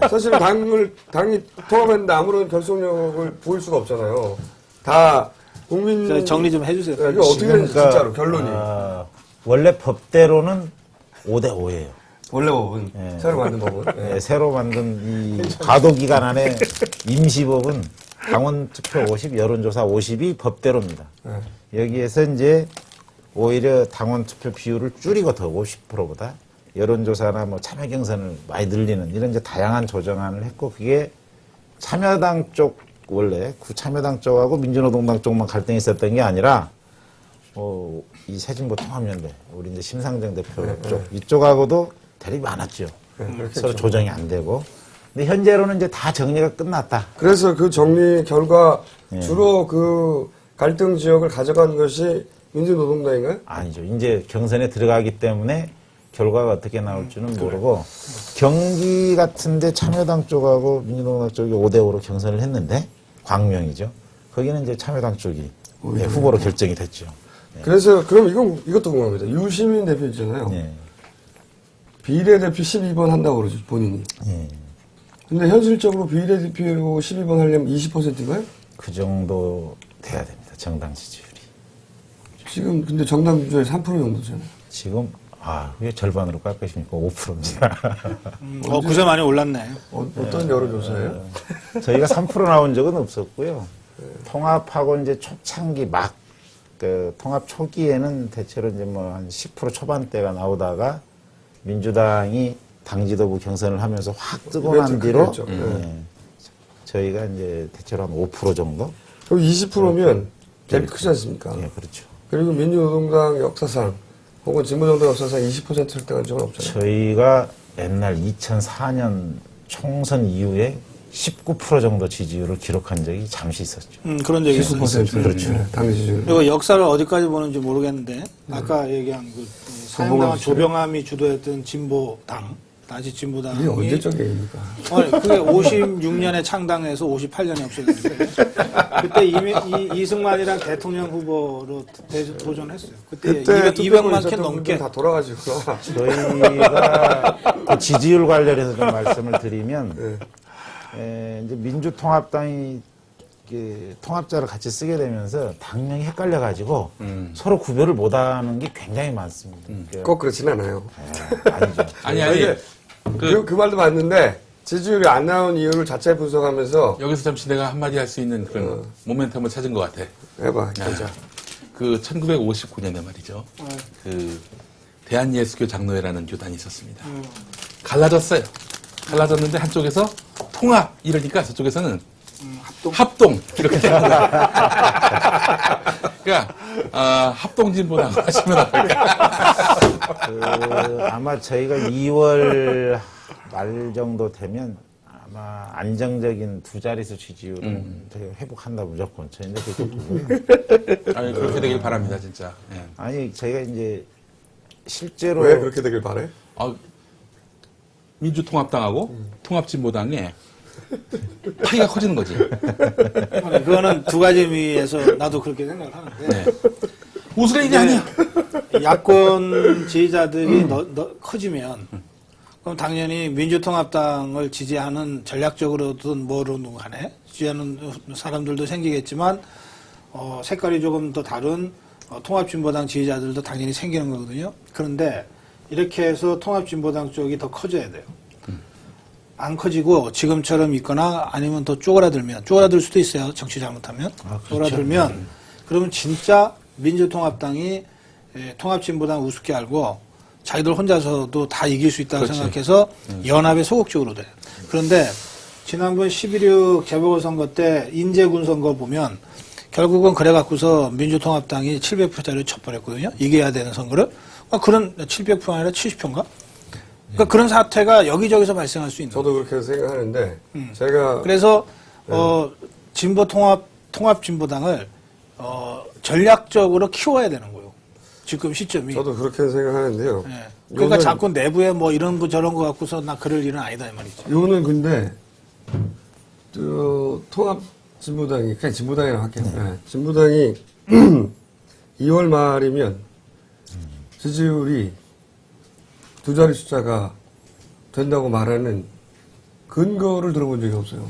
Speaker 6: 사실은 당이 통합했는데 아무런 결속력을 보일 수가 없잖아요. 다 국민
Speaker 3: 정리 좀 해주세요.
Speaker 6: 이거 어떻게 되는지 진짜로 결론이
Speaker 4: 원래 법대로는 5대5예요.
Speaker 6: 원래 법은 새로 만든 법은
Speaker 4: 새로 만든 이 과도기간 안에 임시법은 당원 투표 50, 여론조사 50이 법대로입니다. 여기에서 이제 오히려 당원 투표 비율을 줄이고 더 50%보다 여론조사나 뭐 참여 경선을 많이 늘리는 이런 이제 다양한 조정안을 했고 그게 참여당 쪽 원래 구참여당 쪽하고 민주노동당 쪽만 갈등이 있었던 게 아니라 이 새진보 통합연대 우리 이제 심상정 대표 쪽 이쪽하고도 대립이 많았죠. 서로 조정이 안 되고. 근데 현재로는 이제 다 정리가 끝났다.
Speaker 6: 그래서 그 정리 결과 주로 그 갈등 지역을 가져간 것이 민주노동당인가요?
Speaker 4: 아니죠. 이제 경선에 들어가기 때문에 결과가 어떻게 나올지는 모르고 경기 같은데 참여당 쪽하고 민주노동당 쪽이 5대5로 경선을 했는데 광명이죠. 거기는 이제 참여당 쪽이 후보로 결정이 됐죠.
Speaker 6: 그래서 그럼 이것도 궁금합니다. 유시민 대표 있잖아요.
Speaker 4: 예.
Speaker 6: 비례대표 12번 한다고 그러죠, 본인이.
Speaker 4: 예.
Speaker 6: 근데 현실적으로 비례대표 12번 하려면 20%인가요?
Speaker 4: 그 정도 돼야 됩니다. 정당 지지율이.
Speaker 6: 지금 근데 정당 지지율이 3% 정도잖아요.
Speaker 4: 지금 그게 절반으로 깎으시니까 5%입니다.
Speaker 3: 그새 많이 올랐네.
Speaker 6: 어떤 여론조사예요?
Speaker 4: 저희가 3% 나온 적은 없었고요. 통합하고 이제 초창기 그 통합 초기에는 대체로 이제 뭐 한 10% 초반대가 나오다가 민주당이 당 지도부 경선을 하면서 확 뜨고 난 뒤로 저희가 이제 대체로 한 5% 정도?
Speaker 6: 그럼 20%면 갭이 크지 않습니까?
Speaker 4: 예, 그렇죠.
Speaker 6: 그리고 민주노동당 역사상 혹은 진보정당 역사상 20%를 획득한 적은 없잖아요.
Speaker 4: 저희가 옛날 2004년 총선 이후에 19% 정도 지지율을 기록한 적이 잠시 있었죠.
Speaker 3: 그런 적이 있어요.
Speaker 6: 19%
Speaker 4: 그렇죠.
Speaker 6: 당 지지율.
Speaker 3: 그리고 역사를 어디까지 보는지 모르겠는데 아까 얘기한 그 사형당한 조병암이 주도했던 진보당, 당시 진보당이
Speaker 6: 이게 언제적 얘기입니까?
Speaker 3: 그게 56년에 창당해서 58년에 없어졌는데 그때 이승만이랑 대통령 후보로 도전했어요. 그때 200만 캔 넘게.
Speaker 6: 다 돌아가시구나.
Speaker 4: 저희가 그 지지율 관련해서 좀 말씀을 드리면 이제 민주통합당이 통합자를 같이 쓰게 되면서 당명이 헷갈려가지고 서로 구별을 못하는 게 굉장히 많습니다.
Speaker 6: 꼭 그렇진 않아요.
Speaker 4: 아니죠.
Speaker 2: 아니.
Speaker 6: 그 말도 맞는데 지지율이 안 나온 이유를 자체 분석하면서
Speaker 2: 여기서 잠시 내가 한마디 할 수 있는 그런 모멘텀을 찾은 것 같아.
Speaker 6: 해봐.
Speaker 2: 그 1959년에 말이죠. 그 대한예수교 장로회라는 교단이 있었습니다. 갈라졌어요. 갈라졌는데 한쪽에서 통합 이러니까 저쪽에서는 합동 이렇게 된 거야. 그러니까 합동진보당 하시면 어떨까?
Speaker 4: 아마 저희가 2월 말 정도 되면 아마 안정적인 두 자릿수 지지율은 저희가 회복한다 무조건. 저희는 그렇게 보고요.
Speaker 2: 아니, 그렇게 되길 바랍니다, 진짜. 예.
Speaker 4: 아니 저희가 이제 실제로
Speaker 6: 왜 그렇게 되길 바래?
Speaker 2: 민주통합당하고 통합진보당에 파이가 커지는 거지.
Speaker 3: 그거는 두 가지 의미에서 나도 그렇게 생각을 하는데
Speaker 2: 네. 웃을 일이 아니야.
Speaker 3: 야권 지지자들이 커지면 그럼 당연히 민주통합당을 지지하는 전략적으로든 뭐로든 간에 지지하는 사람들도 생기겠지만 색깔이 조금 더 다른 통합진보당 지지자들도 당연히 생기는 거거든요. 그런데 이렇게 해서 통합진보당 쪽이 더 커져야 돼요. 안 커지고 지금처럼 있거나 아니면 더 쪼그라들 수도 있어요. 정치 잘못하면.
Speaker 4: 그렇죠.
Speaker 3: 쪼그라들면 그러면 진짜 민주통합당이 통합진보당 우습게 알고 자기들 혼자서도 다 이길 수 있다고 생각해서 연합에 소극적으로 돼. 그런데 지난번 11.6 재보궐선거 때 인제군 선거 보면 결국은 그래갖고서 민주통합당이 700표짜리를 쳐버렸거든요. 이겨야 되는 선거를. 그런 700표가 아니라 70표인가? 그러니까 그런 사태가 여기저기서 발생할 수 있는
Speaker 6: 저도 그렇게 생각하는데 제가
Speaker 3: 그래서 진보 통합 진보당을 전략적으로 키워야 되는 거예요. 지금 시점이.
Speaker 6: 저도 그렇게 생각하는데요.
Speaker 3: 네. 그러니까 자꾸 내부에 뭐 이런 거 저런 거 갖고서 나 그럴 일은 아니다 이 말이죠.
Speaker 6: 이거는 근데 통합 진보당이 그냥 진보당이라고 할게요. 네. 진보당이 2월 말이면 지지율이 두 자리 숫자가 된다고 말하는 근거를 들어본 적이 없어요.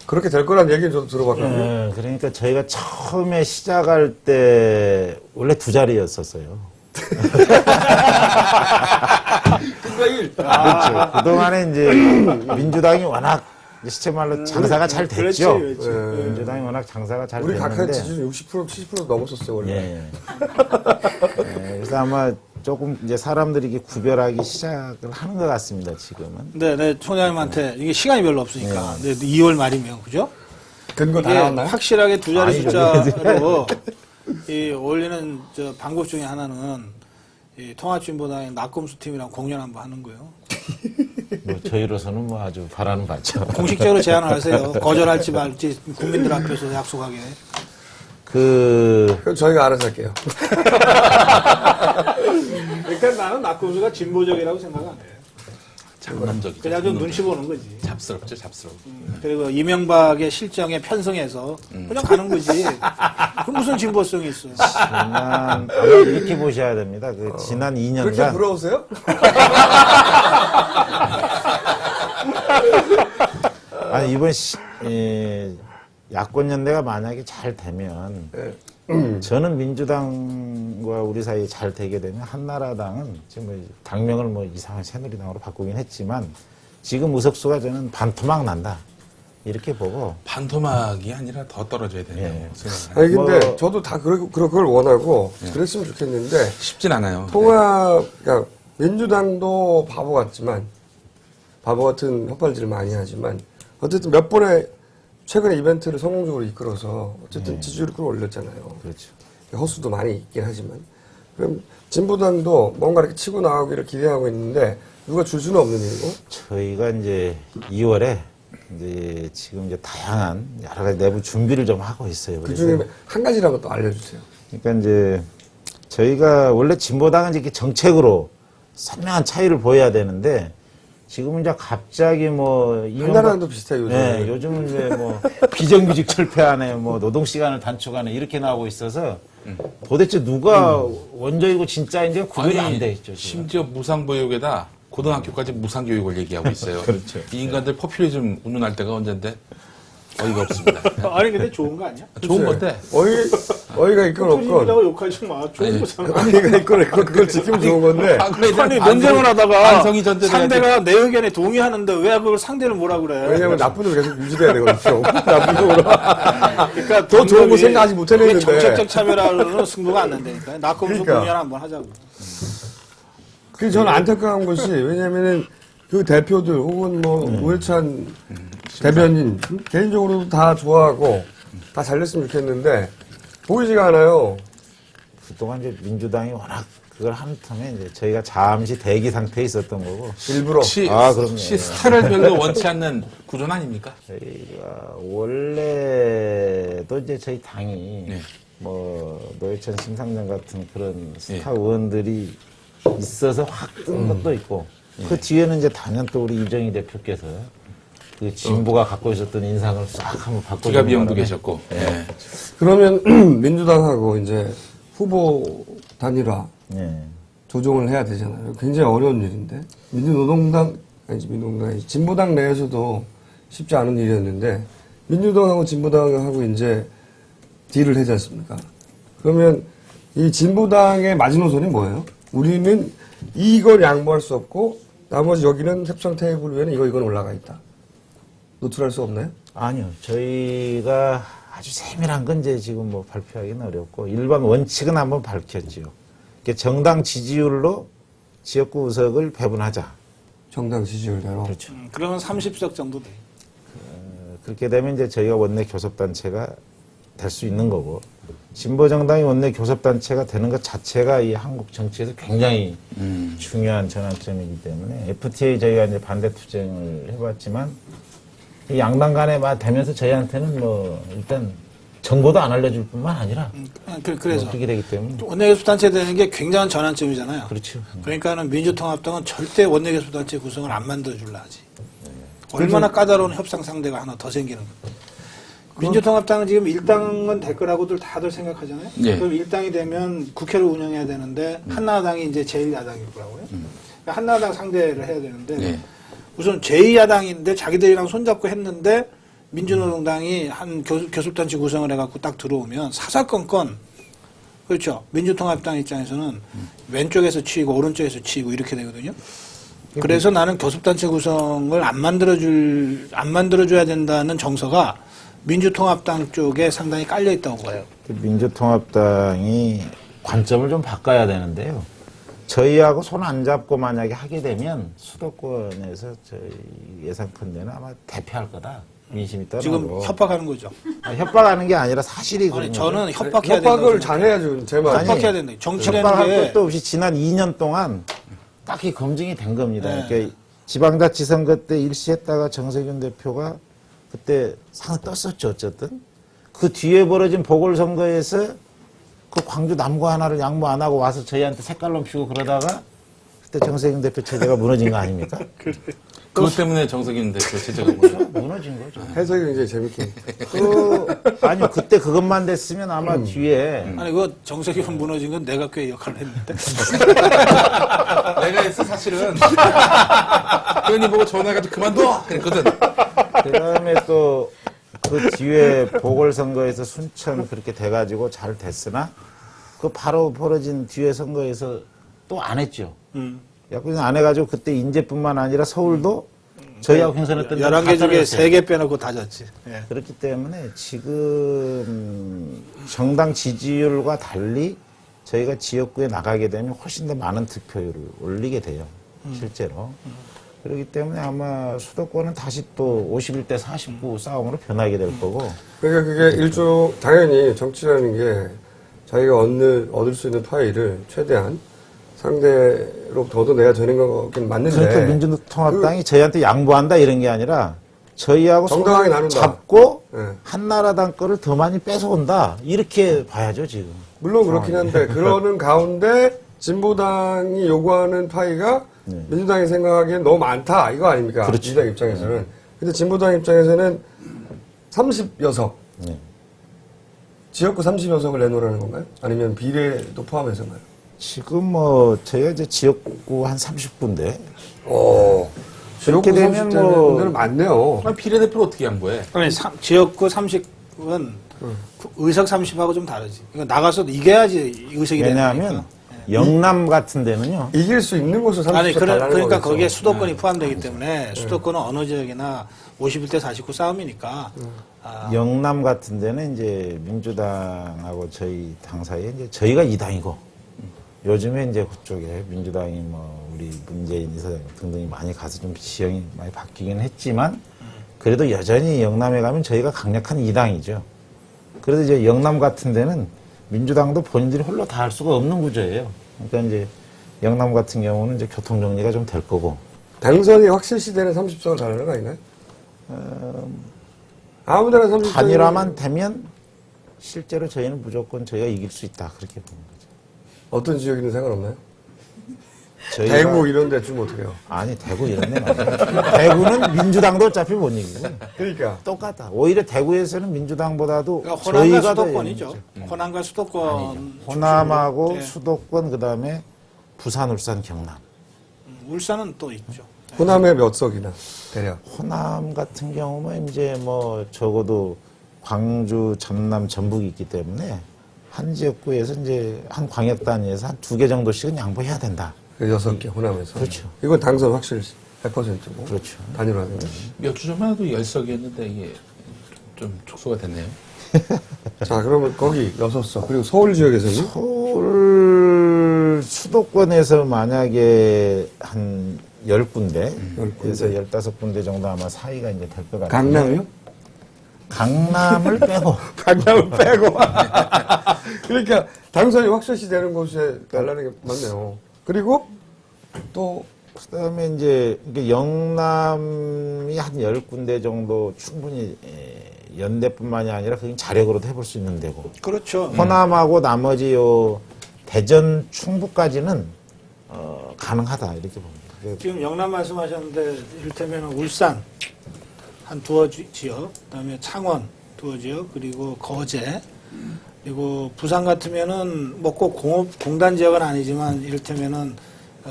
Speaker 6: 그렇게 될 거란 얘기는 저도 들어봤거든요.
Speaker 4: 그러니까 저희가 처음에 시작할 때 원래 두 자리였었어요. 그렇죠. 그동안에 이제 민주당이 워낙 시체 말로 장사가 잘 됐죠.
Speaker 3: 그렇지.
Speaker 4: 민주당이 워낙 장사가 잘
Speaker 6: 우리
Speaker 4: 됐는데.
Speaker 6: 각한 지지율 60% 70% 넘었었어요 원래.
Speaker 4: 예. 그래서 아마 조금 이제 사람들이 이게 구별하기 시작을 하는 것 같습니다, 지금은.
Speaker 3: 네, 총장님한테 이게 시간이 별로 없으니까. 2월 말이면, 그죠?
Speaker 6: 근거 다
Speaker 3: 이게
Speaker 6: 나왔나요?
Speaker 3: 확실하게 두 자리
Speaker 4: 아니죠.
Speaker 3: 숫자로 이 올리는 저 방법 중에 하나는 이 통합진보당의 낙검수 팀이랑 공연 한번 하는 거예요.
Speaker 4: 뭐 저희로서는 뭐 아주 바라는 바죠.
Speaker 3: 공식적으로 제안을 하세요. 거절할지 말지 국민들 앞에서 약속하게.
Speaker 6: 그럼 저희가 알아서 할게요.
Speaker 3: 그러니까 나는 낙검수가 진보적이라고 생각 안 해요.
Speaker 2: 장남적이죠.
Speaker 3: 그냥 좀 눈치 보는 거지.
Speaker 2: 잡스럽죠, 잡스러워.
Speaker 3: 그리고 이명박의 실정에 편성해서 그냥 가는 거지. 그 무슨 진보성이 있어.
Speaker 4: 지난, 아마 이렇게 보셔야 됩니다. 그 지난
Speaker 6: 그렇게
Speaker 4: 2년간
Speaker 6: 부러우세요?
Speaker 4: 아니 이번 야권 연대가 만약에 잘 되면 저는 민주당과 우리 사이에 잘 되게 되면 한나라당은 지금 뭐 당명을 뭐 이상한 새누리당으로 바꾸긴 했지만 지금 의석수가 저는 반토막 난다 이렇게 보고
Speaker 2: 반토막이 아니라 더 떨어져야 된다고
Speaker 4: 예.
Speaker 2: 생각합니다.
Speaker 6: 아니 근데
Speaker 4: 뭐-
Speaker 6: 저도 다 그걸 원하고 그랬으면 좋겠는데
Speaker 2: 쉽진 않아요.
Speaker 6: 그러니까 민주당도 바보 같지만 바보 같은 헛발질을 많이 하지만 어쨌든 몇 번의 최근에 이벤트를 성공적으로 이끌어서 어쨌든 지지율을 끌어올렸잖아요.
Speaker 4: 그렇죠.
Speaker 6: 허수도 많이 있긴 하지만 그럼 진보당도 뭔가 이렇게 치고 나오기를 기대하고 있는데 누가 줄 수는 없는 일이고
Speaker 4: 저희가 이제 2월에 이제 지금 이제 다양한 여러 가지 내부 준비를 좀 하고 있어요.
Speaker 6: 그
Speaker 4: 그래서
Speaker 6: 중에 한 가지라도 또 알려주세요.
Speaker 4: 그러니까 이제 저희가 원래 진보당은 이렇게 정책으로 선명한 차이를 보여야 되는데 지금은 이제 갑자기 뭐
Speaker 6: 한나라당도 비슷해요 요즘.
Speaker 4: 네, 요즘은 이제 뭐 비정규직 철폐하네, 뭐 노동 시간을 단축하네 이렇게 나오고 있어서 도대체 누가 원조이고 진짜인지 구별이 안 돼 있죠. 지금.
Speaker 2: 심지어 무상보육에다 고등학교까지 무상교육을 얘기하고 있어요.
Speaker 4: 그렇죠.
Speaker 2: 이 인간들 포퓰리즘 운운할 때가 언젠데 어이가 없습니다.
Speaker 3: 아니 근데 좋은 거 아니야?
Speaker 2: 좋은 건데
Speaker 6: 어이가 있건 없건
Speaker 3: 토지라고 욕하지 마. 좋은
Speaker 2: 아니,
Speaker 3: 거잖아.
Speaker 6: 어이가 있건 없건 그걸 지키면 좋은 건데
Speaker 3: 아니 논쟁을 하다가
Speaker 2: 반성이 전제돼야지.
Speaker 3: 상대가 내 의견에 동의하는데 왜 그걸 상대를 뭐라 그래?
Speaker 6: 왜냐면 나쁜 놈이 계속 유지돼야 되거든요. 나쁜 놈으로.
Speaker 3: 그러니까
Speaker 6: 더 좋은 거
Speaker 3: 방법이
Speaker 6: 생각하지 못해냈는데.
Speaker 3: 정책적 참여라는 승부가 안 난다니까. 낙검수
Speaker 6: 그러니까.
Speaker 3: 공연 한번 하자고.
Speaker 6: 그래서 저는 안타까운 것이 왜냐면은 그 대표들 혹은 뭐 우회찬 대변인 개인적으로도 다 좋아하고 다 잘됐으면 좋겠는데 보이지가 않아요.
Speaker 4: 그동안 이제 민주당이 워낙 그걸 한 텀에 이제 저희가 잠시 대기 상태에 있었던 거고
Speaker 6: 일부러.
Speaker 2: 혹시
Speaker 4: 그럼요.
Speaker 2: 스타를 별로 원치 않는 구조는 아닙니까?
Speaker 4: 저희가 원래도 이제 저희 당이
Speaker 2: 네.
Speaker 4: 뭐 노회찬 심상정 같은 그런 스타 의원들이 있어서 확 뜬 것도 있고 그 뒤에는 이제 단연 또 우리 이정희 대표께서 그 진보가 갖고 있었던 인상을 싹 한번 바꿔주는
Speaker 2: 기가비용도
Speaker 4: 바람에
Speaker 2: 계셨고. 예.
Speaker 6: 그러면 민주당하고 이제 후보 단일화
Speaker 4: 예.
Speaker 6: 조정을 해야 되잖아요. 굉장히 어려운 일인데 민주노동당 진보당 내에서도 쉽지 않은 일이었는데 민주당하고 진보당하고 이제 딜을 하지 않습니까? 그러면 이 진보당의 마지노선이 뭐예요? 우리는 이걸 양보할 수 없고 나머지 여기는 협상 테이블 위에는 이건 올라가 있다. 노출할 수 없나요?
Speaker 4: 아니요. 저희가 아주 세밀한 건 이제 지금 뭐 발표하기는 어렵고 일반 원칙은 한번 밝혔지요. 그러니까 정당 지지율로 지역구 의석을 배분하자.
Speaker 6: 정당 지지율대로.
Speaker 4: 그렇죠.
Speaker 3: 그러면 30석 정도 돼.
Speaker 4: 그렇게 되면 이제 저희가 원내 교섭단체가 될 수 있는 거고 진보정당이 원내 교섭단체가 되는 것 자체가 이 한국 정치에서 굉장히 중요한 전환점이기 때문에 FTA 저희가 이제 반대 투쟁을 해봤지만 이 양당 간에 막 되면서 저희한테는 뭐 일단 정보도 안 알려줄 뿐만 아니라
Speaker 3: 그래서
Speaker 4: 그렇게 되기 때문에
Speaker 3: 원내교섭단체 되는 게 굉장한 전환점이잖아요.
Speaker 4: 그렇죠.
Speaker 3: 그러니까는 민주통합당은 절대 원내교섭단체 구성을 안 만들어줄라 하지. 얼마나 까다로운 협상 상대가 하나 더 생기는 거예요. 민주통합당은 지금 일당은 될 거라고들 다들 생각하잖아요.
Speaker 2: 예.
Speaker 3: 그럼 일당이 되면 국회를 운영해야 되는데 한나라당이 이제 제1야당일 거라고요. 그러니까 한나라당 상대를 해야 되는데
Speaker 2: 예.
Speaker 3: 우선 제2야당인데 자기들이랑 손잡고 했는데 민주노동당이 한 교섭단체 구성을 해갖고 딱 들어오면 사사건건 그렇죠. 민주통합당 입장에서는 왼쪽에서 치이고 오른쪽에서 치이고 이렇게 되거든요. 그래서 나는 교섭단체 구성을 안 만들어줘야 된다는 정서가 민주통합당 쪽에 상당히 깔려 있다고 봐요.
Speaker 4: 민주통합당이 관점을 좀 바꿔야 되는데요. 저희하고 손 안 잡고 만약에 하게 되면 수도권에서 저희 예상컨대는 아마 대표할 거다. 민심이 떠나고.
Speaker 3: 지금 협박하는 거죠.
Speaker 4: 협박하는 게 아니라 사실이
Speaker 3: 아니,
Speaker 4: 그런
Speaker 3: 저는
Speaker 4: 거죠.
Speaker 3: 협박해야 된다.
Speaker 6: 협박을 잘해야죠. 제 말.
Speaker 3: 협박해야 된다. 정치라는
Speaker 4: 협박할
Speaker 3: 게
Speaker 4: 것도 없이 지난 2년 동안 딱히 검증이 된 겁니다.
Speaker 3: 네.
Speaker 4: 그러니까 지방자치선거 때 일시했다가 정세균 대표가 그때 상 떴었죠. 어쨌든 그 뒤에 벌어진 보궐선거에서 그 광주 남구 하나를 양보 안 하고 와서 저희한테 색깔론 피고 그러다가 그때 정세균 대표 체제가 무너진 거 아닙니까?
Speaker 2: 그것 때문에 정석인 대표 체제가 뭐죠?
Speaker 4: 무너진 거죠.
Speaker 6: 해석이 굉장히 재밌게.
Speaker 4: 아니요, 그때 그것만 됐으면 아마 뒤에
Speaker 3: 아니 그 정세균 무너진 건 내가 꽤 역할을 했는데.
Speaker 2: 내가 했어 사실은. 의원이 보고 전화해가지고 그만둬 그랬거든.
Speaker 4: 그 다음에 또 그 뒤에 보궐선거에서 순천 그렇게 돼가지고 잘 됐으나 그 바로 벌어진 뒤에 선거에서 또 안 했죠. 야구는 안 해가지고 그때 인제뿐만 아니라 서울도 저희하고 경선했던
Speaker 3: 11개 중에 3개 빼놓고 다 졌지. 예.
Speaker 4: 그렇기 때문에 지금 정당 지지율과 달리 저희가 지역구에 나가게 되면 훨씬 더 많은 득표율을 올리게 돼요. 실제로. 그렇기 때문에 아마 수도권은 다시 또 51대 49 싸움으로 변하게 될 거고.
Speaker 6: 그러니까 그게 당연히 정치라는 게 자기가 얻을 수 있는 파일을 최대한 상대로 얻어내야 되는 거긴 맞는데.
Speaker 4: 그러니까 민주통합당이 저희한테 양보한다 이런 게 아니라 저희하고
Speaker 6: 정당하게
Speaker 4: 손을
Speaker 6: 나눈다.
Speaker 4: 잡고
Speaker 6: 네.
Speaker 4: 한나라당 거를 더 많이 뺏어온다. 이렇게 봐야죠, 지금.
Speaker 6: 물론 그렇긴 한데 그러는 가운데 진보당이 요구하는 파이가 민주당이 생각하기엔 너무 많다 이거 아닙니까?
Speaker 4: 그렇죠.
Speaker 6: 민주당 입장에서는. 근데 진보당 입장에서는 30여석
Speaker 4: 네.
Speaker 6: 지역구 30여석을 내놓으라는 건가요? 아니면 비례도 포함해서인가요?
Speaker 4: 지금 뭐 저희가 이제 지역구 한 30군데
Speaker 6: 지역구
Speaker 4: 그렇게 되면
Speaker 6: 30대는
Speaker 4: 뭐-
Speaker 6: 분들은 많네요.
Speaker 2: 그럼 비례대표를 어떻게 양보해?
Speaker 3: 아니 지역구 30은 의석 30하고 좀 다르지. 이거 나가서 이겨야지 의석이 되는
Speaker 4: 왜냐하면
Speaker 3: 거니까.
Speaker 4: 영남 같은 데는요.
Speaker 6: 이길 수 있는 곳을 30석
Speaker 3: 아니
Speaker 6: 달라는
Speaker 3: 그러니까
Speaker 6: 거겠죠.
Speaker 3: 거기에 수도권이 포함되기 때문에 수도권은 어느 지역이나 51대 49 싸움이니까
Speaker 4: 영남 같은 데는 이제 민주당하고 저희 당 사이에 이제 저희가 2당이고 요즘에 이제 그쪽에 민주당이 뭐 우리 문재인 이사장 등등이 많이 가서 좀 지형이 많이 바뀌긴 했지만 그래도 여전히 영남에 가면 저희가 강력한 2당이죠. 그래도 이제 영남 같은 데는 민주당도 본인들이 홀로 다 할 수가 없는 구조예요. 그러니까 이제 영남 같은 경우는 이제 교통 정리가 좀 될 거고.
Speaker 6: 당선이 확실시되는 30석을 달라는 거 아닌가요? 아무데나 30석.
Speaker 4: 단일화만 되면 실제로 저희는 무조건 저희가 이길 수 있다. 그렇게 보는 거죠.
Speaker 6: 어떤 지역이든 상관없나요?
Speaker 4: 저희가-
Speaker 6: 대구 이런 데 주면 어떡해요?
Speaker 4: 아니, 대구 이런 데는 아니에요. 대구는 민주당도 어차피 못 이기고.
Speaker 6: 그러니까.
Speaker 4: 똑같다. 오히려 대구에서는 민주당보다도
Speaker 3: 그러니까 호남과
Speaker 4: 저희가 더
Speaker 3: 수도권이죠.
Speaker 4: 이기죠.
Speaker 3: 호남과 수도권.
Speaker 4: 호남하고
Speaker 3: 네.
Speaker 4: 수도권, 그 다음에 부산, 울산, 경남.
Speaker 3: 울산은 또 있죠.
Speaker 6: 호남에 몇 석이나 대략.
Speaker 4: 호남 같은 경우는 이제 뭐 적어도 광주, 전남, 전북이 있기 때문에 한 지역구에서 이제 한 광역 단위에서 한 2개 정도씩은 양보해야 된다.
Speaker 6: 6개 호남에서.
Speaker 4: 그렇죠.
Speaker 6: 이건 당선 확실 100%고.
Speaker 4: 그렇죠.
Speaker 6: 단일화는.
Speaker 2: 몇 주 전만 해도 10석이었는데 이게 좀 축소가 됐네요.
Speaker 6: 자, 그러면 거기 6석. 그리고 서울 지역에서는?
Speaker 4: 서울 수도권에서 만약에 한 10군데, 그래서 15군데 정도 아마 사이가 이제 될 것 같아요.
Speaker 6: 강남이요?
Speaker 4: 강남을 빼고.
Speaker 6: 강남을 빼고. 그러니까 당선이 확실시 되는 곳에 달라는 게 맞네요. 그리고 또
Speaker 4: 그 다음에 이제 이게 영남이 한 10군데 정도 충분히 연대뿐만이 아니라 그냥 자력으로도 해볼 수 있는 데고.
Speaker 3: 그렇죠.
Speaker 4: 호남하고 나머지 요 대전 충북까지는 가능하다 이렇게 봅니다.
Speaker 3: 지금 영남 말씀하셨는데 이를테면 울산 한 두어 지역, 그다음에 창원 두어 지역, 그리고 거제, 그리고 부산 같으면은 뭐 꼭 공단 지역은 아니지만 이를테면은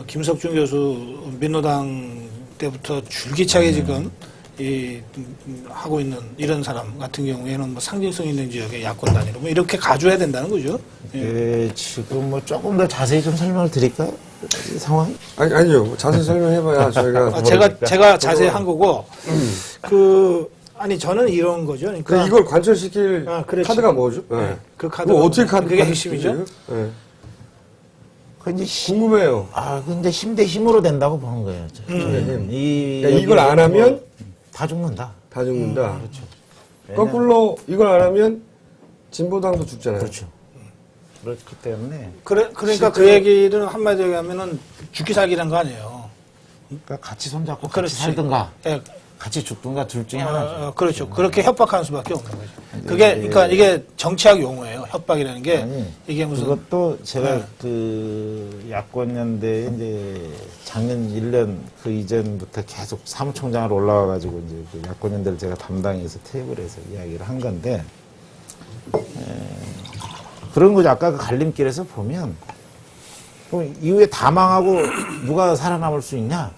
Speaker 3: 김석준 교수 민노당 때부터 줄기차게 지금 하고 있는 이런 사람 같은 경우에는 뭐 상징성 있는 지역의 야권 단위로 뭐 이렇게 가져야 된다는 거죠. 예.
Speaker 4: 지금 뭐 조금 더 자세히 좀 설명을 드릴까요? 이 상황?
Speaker 6: 아니요. 자세히 설명해봐야 저희가.
Speaker 3: 제가 자세히 한 거고 아니 저는 이런 거죠. 그러니까
Speaker 6: 이걸 관철시킬
Speaker 3: 그렇지.
Speaker 6: 카드가 뭐죠? 네.
Speaker 3: 그 카드가
Speaker 6: 어떻게
Speaker 3: 그게
Speaker 6: 카드
Speaker 3: 핵심이죠.
Speaker 6: 네.
Speaker 4: 그 이제
Speaker 6: 궁금해요.
Speaker 4: 근데 힘 대 힘으로 된다고 보는 거예요.
Speaker 6: 그러니까
Speaker 4: 이
Speaker 6: 이걸 안 하면
Speaker 4: 다 죽는다.
Speaker 6: 다 죽는다.
Speaker 4: 그렇죠.
Speaker 6: 거꾸로 이걸 안 하면 진보당도 죽잖아요.
Speaker 4: 그렇죠. 그렇기 때문에
Speaker 3: 그러니까 그 얘기를 한마디로 하면은 죽기 살기란 거 아니에요.
Speaker 4: 그러니까 같이 손잡고 같이
Speaker 3: 그렇지.
Speaker 4: 살든가
Speaker 3: 예,
Speaker 4: 같이 죽든가 둘 중에 하나죠.
Speaker 3: 그렇죠. 그렇게 협박하는 수밖에 없는 거죠. 그게, 그러니까 이게 정치학 용어예요. 협박이라는 게.
Speaker 4: 아니,
Speaker 3: 이게 무슨.
Speaker 4: 그것도 제가
Speaker 3: 네.
Speaker 4: 그 야권연대에 이제 작년 1년 그 이전부터 계속 사무총장으로 올라와가지고 이제 그 야권연대를 제가 담당해서 테이블에서 이야기를 한 건데, 그런 거죠. 아까 그 갈림길에서 보면, 그럼 이후에 다 망하고 누가 살아남을 수 있냐?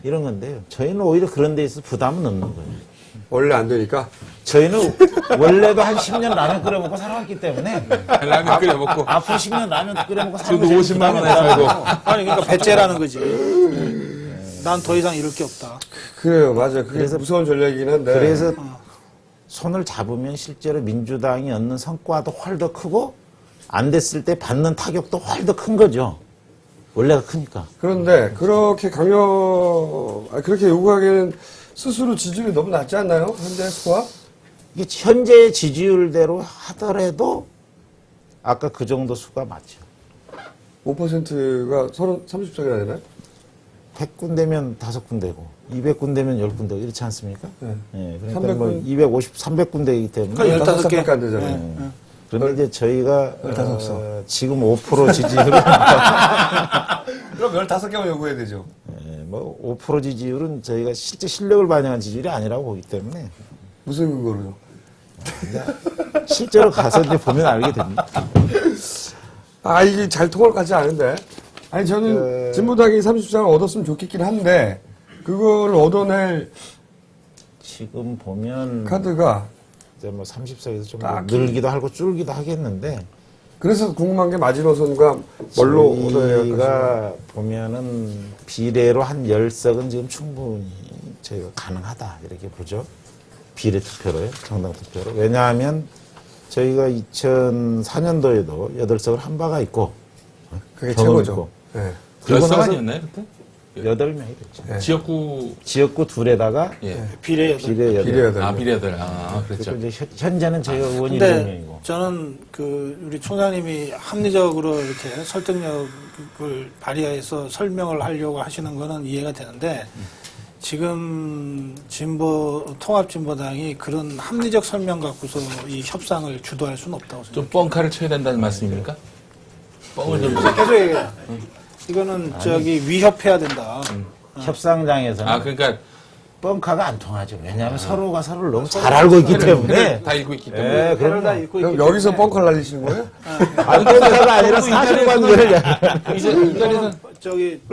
Speaker 4: 이런 건데요. 저희는 오히려 그런 데 있어서 부담은 없는 거예요.
Speaker 6: 원래 안 되니까.
Speaker 4: 저희는 원래도 한 10년 라면 끓여 먹고 살아왔기 때문에
Speaker 2: 라면 끓여 먹고.
Speaker 4: 앞으로 10년 라면 끓여 먹고
Speaker 2: 저도
Speaker 4: 살고
Speaker 2: 50만 원에 살고.
Speaker 3: 아니, 그러니까 배째라는 거지. 난 더 이상 이럴 게 없다.
Speaker 6: 그래요, 맞아요. 그게
Speaker 4: 그래서-
Speaker 6: 무서운 전략이긴 한데.
Speaker 4: 그래서 손을 잡으면 실제로 민주당이 얻는 성과도 훨 더 크고 안 됐을 때 받는 타격도 훨 더 큰 거죠. 원래가 크니까.
Speaker 6: 그런데 그렇게 그렇게 요구하기에는 스스로 지지율이 너무 낮지 않나요? 현재 수가?
Speaker 4: 이게 현재 지지율대로 하더라도 아까 그 정도 수가 맞죠.
Speaker 6: 5%가 30석이나 되나요?
Speaker 4: 100군데면 5군데고 200군데면 10군데 이렇지 않습니까?
Speaker 6: 네.
Speaker 4: 예, 그러니까
Speaker 6: 300
Speaker 4: 뭐 250, 300군데이기 때문에
Speaker 3: 그러니까 15개.
Speaker 6: 15석밖에 안 되잖아요.
Speaker 3: 네.
Speaker 4: 그런데 이제 저희가
Speaker 6: 15석.
Speaker 4: 지금 5% 지지율은
Speaker 6: 그럼 15개만 요구해야 되죠.
Speaker 4: 뭐 5% 지지율은 저희가 실제 실력을 반영한 지지율이 아니라고 보기 때문에
Speaker 6: 무슨 근거로요?
Speaker 4: 실제로 가서 이제 보면 알게 됩니다.
Speaker 6: 이게 잘 통할 것 같지 않은데. 아니, 저는 진보당이 30석을 얻었으면 좋겠긴 한데, 그거를 얻어낼
Speaker 4: 지금 보면
Speaker 6: 카드가,
Speaker 4: 이제 뭐 30석에서 좀
Speaker 6: 딱히.
Speaker 4: 늘기도 하고 줄기도 하겠는데
Speaker 6: 그래서 궁금한 게 마지노선과 뭘로 얻어야 할까?
Speaker 4: 저희가 보면은 비례로 한 10석은 지금 충분히 저희가 가능하다 이렇게 보죠. 비례 투표로요, 정당 투표로. 왜냐하면 저희가 2004년도에도 8석을 한 바가 있고
Speaker 6: 그게
Speaker 4: 경험
Speaker 6: 최고죠.
Speaker 4: 있고.
Speaker 6: 네.
Speaker 4: 그리고
Speaker 2: 몇 석
Speaker 4: 나서
Speaker 2: 아니었나요, 그때?
Speaker 4: 8명이 됐죠.
Speaker 6: 네.
Speaker 2: 지역구.
Speaker 4: 지역구 둘에다가
Speaker 2: 예.
Speaker 3: 비례.
Speaker 4: 비례 8명.
Speaker 6: 비례하다.
Speaker 2: 아, 비례들. 아, 그랬죠.
Speaker 4: 그리고 이제 현재는 저희가 의원이
Speaker 3: 근데
Speaker 4: 7명이고.
Speaker 3: 저는 우리 총장님이 합리적으로 이렇게 설득력을 발휘해서 설명을 하려고 하시는 거는 이해가 되는데 지금 통합진보당이 그런 합리적 설명 갖고서 이 협상을 주도할 수는 없다고
Speaker 2: 좀
Speaker 3: 생각해요.
Speaker 2: 뻥카를 쳐야 된다는 말씀입니까? 뻥을 좀.
Speaker 3: 계속 얘기해요. 이거는 위협해야 된다.
Speaker 4: 협상장에서는
Speaker 2: 아, 그러니까.
Speaker 4: 뻥카가 안 통하죠. 왜냐하면 서로가 서로를 너무 잘 알고 있기 때문에.
Speaker 2: 다 읽고 있기 때문에.
Speaker 4: 네,
Speaker 3: 그러다
Speaker 4: 그럼요.
Speaker 3: 입고
Speaker 6: 그럼
Speaker 3: 있기
Speaker 6: 여기서
Speaker 3: 때문에
Speaker 6: 뻥카를 날리시는 거예요?
Speaker 4: 뻥카가 아니라 사실관계를
Speaker 3: 이거는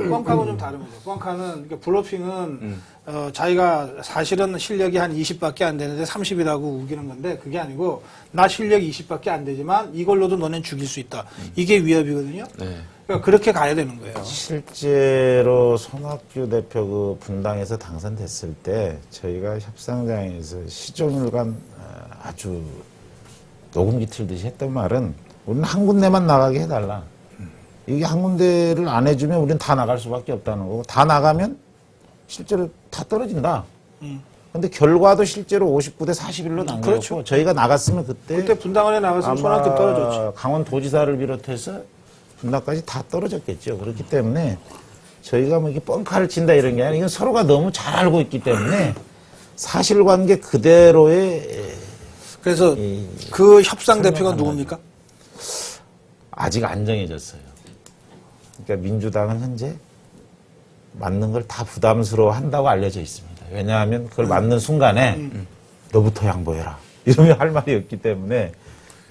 Speaker 3: 뻥카하고 좀 다른 거죠. 뻥카는 그러니까 블러핑은 자기가 사실은 실력이 한 20밖에 안 되는데 30이라고 우기는 건데 그게 아니고 나 실력 20밖에 안 되지만 이걸로도 너넨 죽일 수 있다. 이게 위협이거든요.
Speaker 2: 네.
Speaker 3: 그러니까 그렇게 가야 되는 거예요.
Speaker 4: 실제로 손학규 대표 그 분당에서 당선됐을 때 저희가 협상장에서 시종일관 아주 녹음기 틀듯이 했던 말은 우리는 한 군데만 나가게 해달라. 이게 한 군데를 안 해주면 우리는 다 나갈 수밖에 없다는 거고 다 나가면 실제로 다 떨어진다. 근데 결과도 실제로 59대 41로 난
Speaker 3: 그렇죠.
Speaker 4: 거였고 저희가 나갔으면 그때
Speaker 3: 분당원에 나갔으면 손학규 떨어졌지.
Speaker 4: 강원도지사를 비롯해서 분당까지 다 떨어졌겠죠. 그렇기 때문에 저희가 뭐 이게 뻥카를 친다 이런 게 아니라 이건 서로가 너무 잘 알고 있기 때문에 사실관계 그대로의
Speaker 3: 그래서
Speaker 4: 이
Speaker 3: 그 협상 대표가 누굽니까?
Speaker 4: 아직 안 정해졌어요. 그러니까 민주당은 현재 맞는 걸 다 부담스러워 한다고 알려져 있습니다. 왜냐하면 그걸 맞는 순간에 너부터 양보해라. 이러면 할 말이 없기 때문에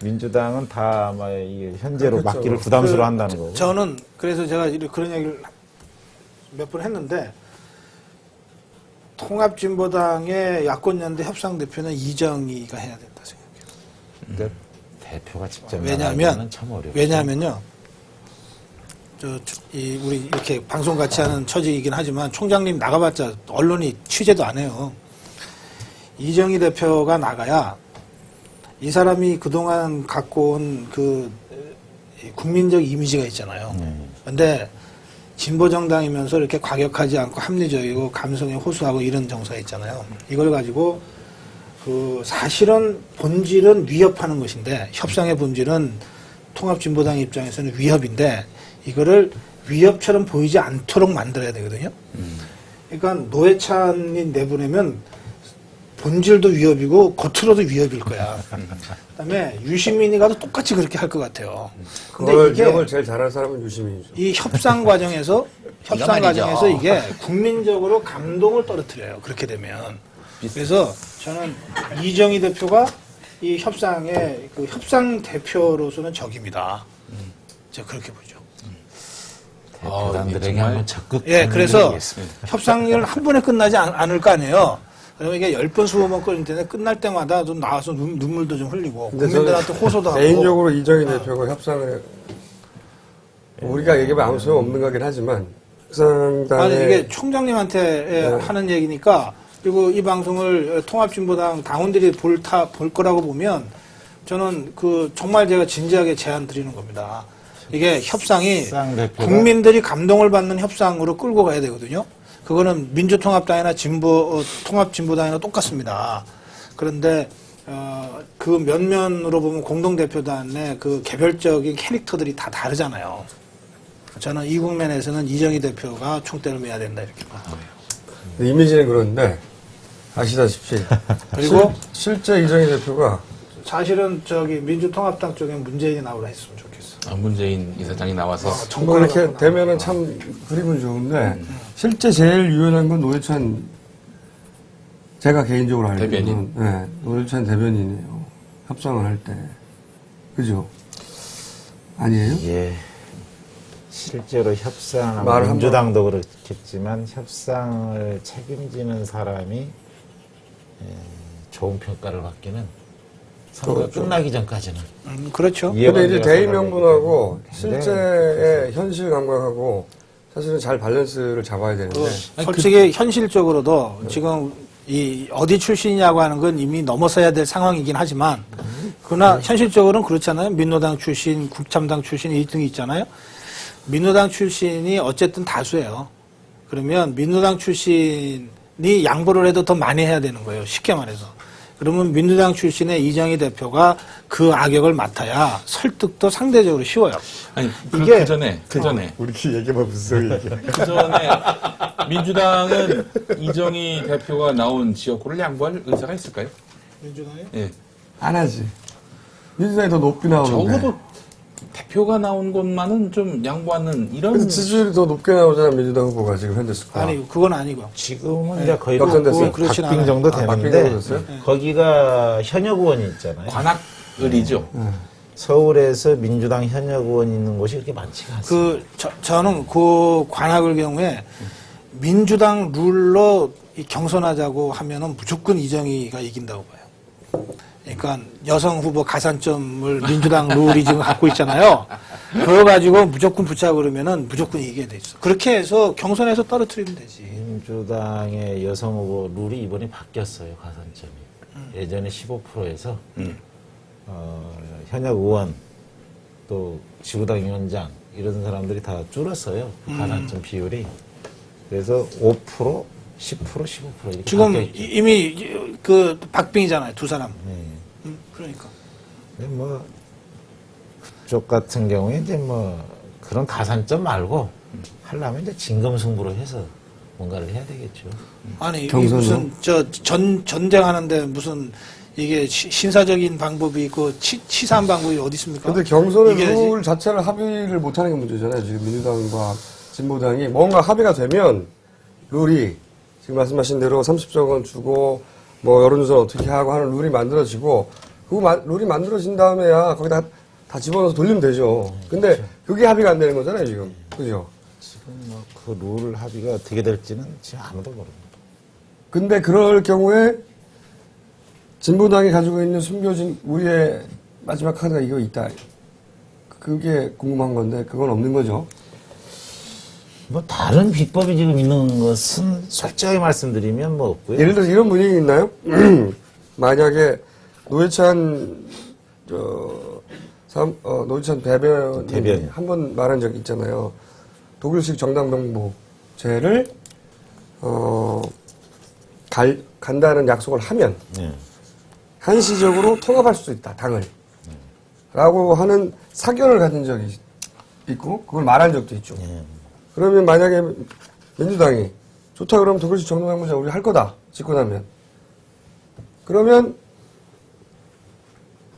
Speaker 4: 민주당은 다 아마 이게 현재로
Speaker 6: 그렇죠.
Speaker 4: 맞기를 부담스러워 한다는 거고.
Speaker 3: 저는 그래서 제가 그런 얘기를 몇 번 했는데 통합진보당의 야권연대 협상대표는 이정희가 해야 된다 생각해요.
Speaker 4: 근데 대표가 직접
Speaker 3: 왜냐하면
Speaker 4: 나가기는 참 어렵죠.
Speaker 3: 왜냐하면요. 우리 이렇게 방송 같이 하는 처지이긴 하지만 총장님 나가봤자 언론이 취재도 안 해요. 이정희 대표가 나가야 이 사람이 그동안 갖고 온 그 국민적 이미지가 있잖아요. 근데 진보 정당이면서 이렇게 과격하지 않고 합리적이고 감성에 호소하고 이런 정서 있잖아요. 이걸 가지고 그 사실은 본질은 위협하는 것인데 협상의 본질은 통합진보당 입장에서는 위협인데 이거를 위협처럼 보이지 않도록 만들어야 되거든요. 그러니까 노회찬이 내보내면 본질도 위협이고 겉으로도 위협일 거야. 그다음에 유시민이 가도 똑같이 그렇게 할 것 같아요. 근데
Speaker 6: 그걸
Speaker 3: 이게
Speaker 6: 위협을 제일 잘하는 사람은 유시민이죠.
Speaker 3: 이 협상 과정에서 이게 국민적으로 감동을 떨어뜨려요. 그렇게 되면. 그래서 저는 이정희 대표가 이 협상의 그 협상 대표로서는 적입니다. 제가 그렇게 보죠.
Speaker 4: 대표단들에게
Speaker 2: 정말-
Speaker 4: 한번 적극
Speaker 3: 예, 그래서
Speaker 4: 드리겠습니다.
Speaker 3: 협상을 한 번에 끝나지 않을 거 아니에요. 그러면 이게 10번, 20번 끌릴 텐데 끝날 때마다 좀 나와서 눈물도 좀 흘리고
Speaker 6: 근데
Speaker 3: 국민들한테 호소도 하고.
Speaker 6: 개인적으로 이정희 대표가 협상을 우리가 얘기하면 아무 소용 없는 거긴 하지만 협상단에
Speaker 3: 아니 이게 총장님한테 하는 얘기니까 그리고 이 방송을 통합진보당 당원들이 볼 거라고 보면 저는 그 정말 제가 진지하게 제안 드리는 겁니다. 이게 협상이
Speaker 4: 협상 대표가-
Speaker 3: 국민들이 감동을 받는 협상으로 끌고 가야 되거든요. 그거는 민주통합당이나 통합진보당이나 똑같습니다. 그런데 그 면면으로 보면 공동대표단의 그 개별적인 캐릭터들이 다 다르잖아요. 저는 이 국면에서는 이정희 대표가 총대를 매야 된다 이렇게 봐요.
Speaker 6: 이미지는 그런데 아시다시피
Speaker 3: 그리고
Speaker 6: 실제 이정희 대표가
Speaker 3: 사실은 저기 민주통합당 쪽에 문재인이 나오라 했으면 좋겠어.
Speaker 2: 문재인 이사장이 나와서
Speaker 6: 뭐 이렇게 되면은 참 그림은 좋은데 실제 제일 유연한 건 노회찬 제가 개인적으로 알고
Speaker 2: 대변인.
Speaker 6: 있는 네, 노회찬 대변인이에요. 협상을 할 때 그죠? 아니에요?
Speaker 4: 예. 실제로 협상,
Speaker 6: 말 한
Speaker 4: 민주당도 그렇겠지만 협상을 책임지는 사람이 좋은 평가를 받기는 선거가
Speaker 6: 그렇죠.
Speaker 4: 끝나기 전까지는.
Speaker 3: 그렇죠.
Speaker 6: 근데 이제
Speaker 4: 이해관계가
Speaker 6: 대의명분하고
Speaker 4: 상당히
Speaker 6: 실제의 현실 감각하고 사실은 잘 밸런스를 잡아야 되는데
Speaker 3: 솔직히 현실적으로도 지금 이 어디 출신이냐고 하는 건 이미 넘어서야 될 상황이긴 하지만 그러나 현실적으로는 그렇잖아요. 민노당 출신, 국참당 출신 1등이 있잖아요. 민노당 출신이 어쨌든 다수예요. 그러면 민노당 출신이 양보를 해도 더 많이 해야 되는 거예요. 쉽게 말해서. 그러면 민주당 출신의 이정희 대표가 그 악역을 맡아야 설득도 상대적으로 쉬워요.
Speaker 2: 아니
Speaker 3: 이게-
Speaker 2: 그 전에
Speaker 6: 우리끼리 얘기해봐 무슨 얘기야.
Speaker 2: 그 전에 민주당은 이정희 대표가 나온 지역구를 양보할 의사가 있을까요?
Speaker 3: 민주당이?
Speaker 2: 예.
Speaker 6: 안 하지. 민주당이 더 높이 나오는데.
Speaker 2: 적어도 대표가 나온 곳만은 좀 양보하는 이런
Speaker 6: 그래서 지지율이 더 높게 나오잖아 민주당 후보가 지금 현재 스코어.
Speaker 3: 아니, 그건 아니고요.
Speaker 4: 지금은 이제 거의
Speaker 6: 역전됐어요?
Speaker 3: 그렇진
Speaker 4: 박빙
Speaker 3: 않아요.
Speaker 4: 정도
Speaker 6: 박빙
Speaker 4: 되는데
Speaker 6: 정도 됐어요?
Speaker 4: 거기가 현역 의원이 있잖아요.
Speaker 2: 관악을이죠.
Speaker 4: 서울에서 민주당 현역 의원이 있는 곳이 그렇게 많지가 않습니다.
Speaker 3: 저는 그 관악을 경우에 민주당 룰로 이 경선하자고 하면은 무조건 이정희가 이긴다고 봐요. 그러니까 여성 후보 가산점을 민주당 룰이 지금 갖고 있잖아요. 그거 가지고 무조건 붙자 그러면은 무조건 이기게 돼 있어. 그렇게 해서 경선에서 떨어뜨리면 되지.
Speaker 4: 민주당의 여성 후보 룰이 이번에 바뀌었어요. 가산점이. 예전에 15%에서 현역 의원 또 지구당 위원장 이런 사람들이 다 줄었어요. 그 가산점 비율이. 그래서 5%, 10%, 15% 이렇게
Speaker 3: 지금
Speaker 4: 바뀌었죠.
Speaker 3: 이미 그 박빙이잖아요. 두 사람.
Speaker 4: 네.
Speaker 3: 그러니까.
Speaker 4: 근데 뭐 그쪽 같은 경우에 이제 뭐 그런 가산점 말고 하려면 이제 진검승부로 해서 뭔가를 해야 되겠죠.
Speaker 3: 아니, 이게
Speaker 6: 경선으로?
Speaker 3: 무슨 전쟁하는데 무슨 이게 신사적인 방법이 있고 치사한 방법이 어디 있습니까?
Speaker 6: 근데 경선의
Speaker 3: 이겨야지.
Speaker 6: 룰 자체를 합의를 못하는 게 문제잖아요. 지금 민주당과 진보당이 뭔가 합의가 되면 룰이 지금 말씀하신 대로 30조 원 주고 뭐 여론조사 어떻게 하고 하는 룰이 만들어지고 그 룰이 만들어진 다음에야 거기다 다 집어넣어서 돌리면 되죠. 근데 그게 합의가 안 되는 거잖아요, 지금. 그죠?
Speaker 4: 지금 뭐 그 룰 합의가 어떻게 될지는 지금 아무도 모릅니다.
Speaker 6: 근데 그럴 경우에 진보당이 가지고 있는 숨겨진 우리의 마지막 카드가 이거 있다. 그게 궁금한 건데 그건 없는 거죠.
Speaker 4: 뭐 다른 비법이 지금 있는 것은 솔직하게 말씀드리면 뭐 없고요.
Speaker 6: 예를 들어서 이런 분위기 있나요? 만약에 노회찬 노회찬 대변인
Speaker 4: 대변인.
Speaker 6: 한 번 말한 적 있잖아요. 독일식 정당명부제를 간다는 약속을 하면
Speaker 4: 예.
Speaker 6: 한시적으로 통합할 수 있다, 당을. 라고 하는 사견을 가진 적이 있고, 그걸 말한 적도 있죠.
Speaker 4: 예.
Speaker 6: 그러면 만약에 민주당이 좋다 그러면 독일식 정당명부제 우리 할 거다, 짓고 나면. 그러면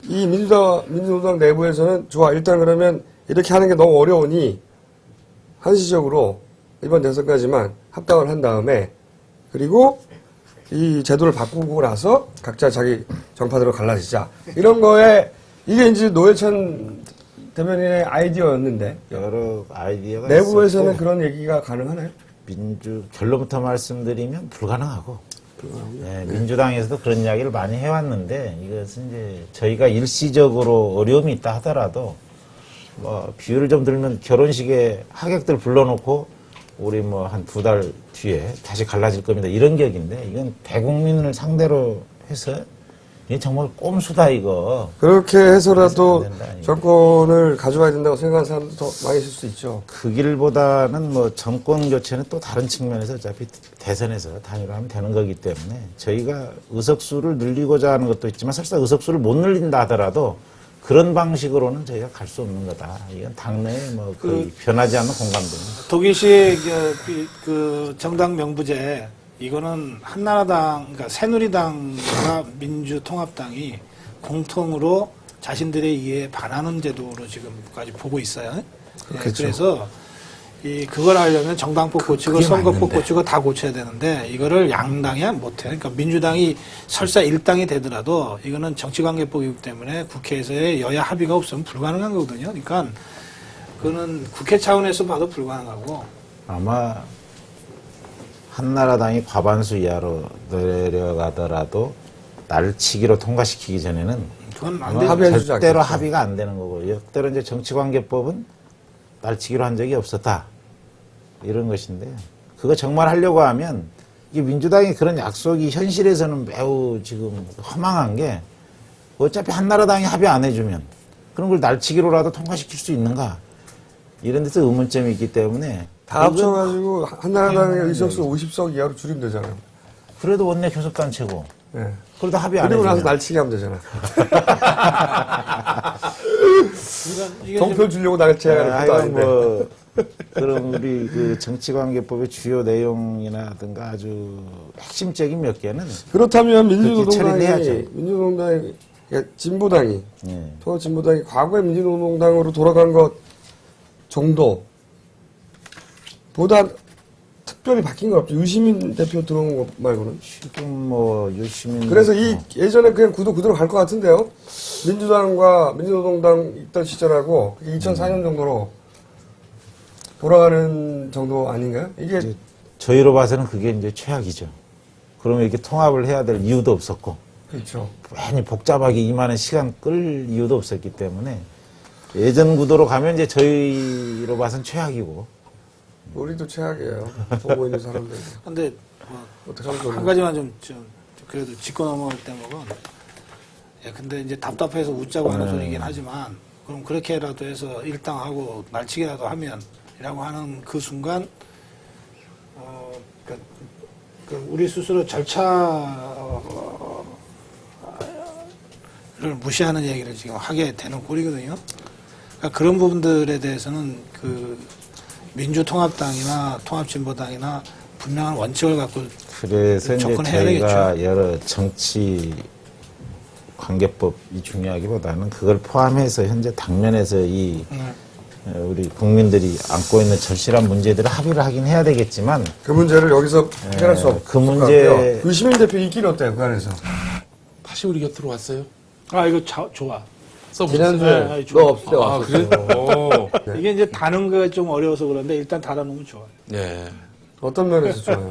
Speaker 6: 이 민주노당 내부에서는 좋아, 일단 그러면 이렇게 하는 게 너무 어려우니 한시적으로 이번 대선까지만 합당을 한 다음에 그리고 이 제도를 바꾸고 나서 각자 자기 정파대로 갈라지자. 이런 거에 이게 이제 노회찬 대변인의 아이디어였는데
Speaker 4: 여러 아이디어가
Speaker 6: 내부에서는
Speaker 4: 있었고,
Speaker 6: 그런 얘기가 가능하나요?
Speaker 4: 결론부터 말씀드리면 불가능하고 예, 민주당에서도 그런 이야기를 많이 해왔는데 이것은 이제 저희가 일시적으로 어려움이 있다 하더라도 뭐 비유를 좀 들면 결혼식에 하객들 불러놓고 우리 뭐 한 2달 뒤에 다시 갈라질 겁니다 이런 격인데 이건 대국민을 상대로 해서 이게 정말 꼼수다 이거.
Speaker 6: 그렇게 해서라도
Speaker 4: 안 된다, 이거.
Speaker 6: 정권을 가져와야 된다고 생각하는 사람도 더 많이 있을 수 있죠.
Speaker 4: 그 길보다는 뭐 정권 교체는 또 다른 측면에서 어차피 대선에서 단일화 하면 되는 거기 때문에 저희가 의석수를 늘리고자 하는 것도 있지만 설사 의석수를 못 늘린다 하더라도 그런 방식으로는 저희가 갈 수 없는 거다. 이건 당내에 뭐 거의 변하지 않는 공감대입니다.
Speaker 3: 독일식 그 정당 명부제 이거는 한나라당, 그러니까 새누리당과 민주통합당이 공통으로 자신들의 이해에 반하는 제도로 지금까지 보고 있어요. 네, 그래서 그걸 하려면 정당법 고치고 선거법 고치고 다 고쳐야 되는데 이거를 양당이 못해요. 그러니까 민주당이 설사 일당이 되더라도 이거는 정치관계법이기 때문에 국회에서의 여야 합의가 없으면 불가능한 거거든요. 그러니까 그거는 국회 차원에서 봐도 불가능하고
Speaker 4: 아마 한나라당이 과반수 이하로 내려가더라도 날치기로 통과시키기 전에는
Speaker 3: 그건 안
Speaker 4: 아마
Speaker 3: 되죠.
Speaker 6: 합의해주지
Speaker 4: 절대로
Speaker 6: 않겠죠.
Speaker 4: 합의가 안 되는 거고 역대로 이제 정치관계법은 날치기로 한 적이 없었다 이런 것인데 그거 정말 하려고 하면 이게 민주당이 그런 약속이 현실에서는 매우 지금 허망한 게 어차피 한나라당이 합의 안 해주면 그런 걸 날치기로라도 통과시킬 수 있는가 이런 데서 의문점이 있기 때문에
Speaker 6: 다 합쳐가지고 한나라당의 의석수 50석 이하로 줄이면 되잖아요.
Speaker 4: 그래도 원내 교섭단체고
Speaker 6: 네.
Speaker 4: 그러다 합의 안
Speaker 6: 그리고 나서
Speaker 4: 해주면
Speaker 6: 날치기 하면 되잖아.
Speaker 3: 이게
Speaker 6: 정표 주려고 날치기하는 것도
Speaker 4: 하여간
Speaker 6: 아닌데.
Speaker 4: 뭐 그럼 우리 그 정치관계법의 주요 내용이라든가 아주 핵심적인 몇 개는
Speaker 6: 그렇다면
Speaker 4: 그렇게 처리해야죠.
Speaker 6: 민주노동당이 그러니까 진보당이
Speaker 4: 예.
Speaker 6: 진보당이 과거의 민주노동당으로 돌아간 것 정도 보다 특별히 바뀐 건 없죠. 유시민 대표 들어온 것 말고는.
Speaker 4: 지금 뭐 유시민
Speaker 6: 그래서 이 예전에 그냥 구도 그대로 갈 것 같은데요. 민주당과 민주노동당 있던 시절하고 2004년 정도로 돌아가는 정도 아닌가요? 이게
Speaker 4: 저희로 봐서는 그게 이제 최악이죠. 그러면 이렇게 통합을 해야 될 이유도 없었고
Speaker 6: 그렇죠.
Speaker 4: 괜히 복잡하게 이만한 시간 끌 이유도 없었기 때문에 예전 구도로 가면 이제 저희로 봐서는 최악이고
Speaker 6: 우리도 최악이에요. 보고 있는 사람들.
Speaker 3: 근데 뭐
Speaker 6: 어떻게 하면 좋나.
Speaker 3: 한 가지만 좀 그래도 짚고 넘어갈 대목은 근데 이제 답답해서 웃자고 하는 소리이긴 하지만 그럼 그렇게라도 해서 일당하고 날치기라도 하면이라고 하는 그 순간 그 우리 스스로 절차를 무시하는 얘기를 지금 하게 되는 꼴이거든요. 그러니까 그런 부분들에 대해서는 그 민주통합당이나 통합진보당이나 분명한 원칙을 갖고
Speaker 4: 그래서 이제
Speaker 3: 접근해야
Speaker 4: 저희가
Speaker 3: 되겠죠.
Speaker 4: 여러 정치 관계법이 중요하기보다는 그걸 포함해서 현재 당면에서 이 우리 국민들이 안고 있는 절실한 문제들을 합의를 하긴 해야 되겠지만
Speaker 6: 그 문제를 여기서 해결할 수 없을
Speaker 4: 그 문제-
Speaker 6: 것 같고요. 유시민 대표 인기는 어때요? 그 안에서.
Speaker 2: 다시 우리 곁으로 왔어요.
Speaker 3: 이거 좋아.
Speaker 2: 써보셨어요?
Speaker 3: 네, 좋아.
Speaker 6: 너 없을 때 왔었어.
Speaker 2: 그래? 오.
Speaker 3: 이게 이제 다는 거 좀 어려워서 그런데 일단 달아놓으면 좋아요.
Speaker 2: 네.
Speaker 6: 어떤 면에서 좋아요?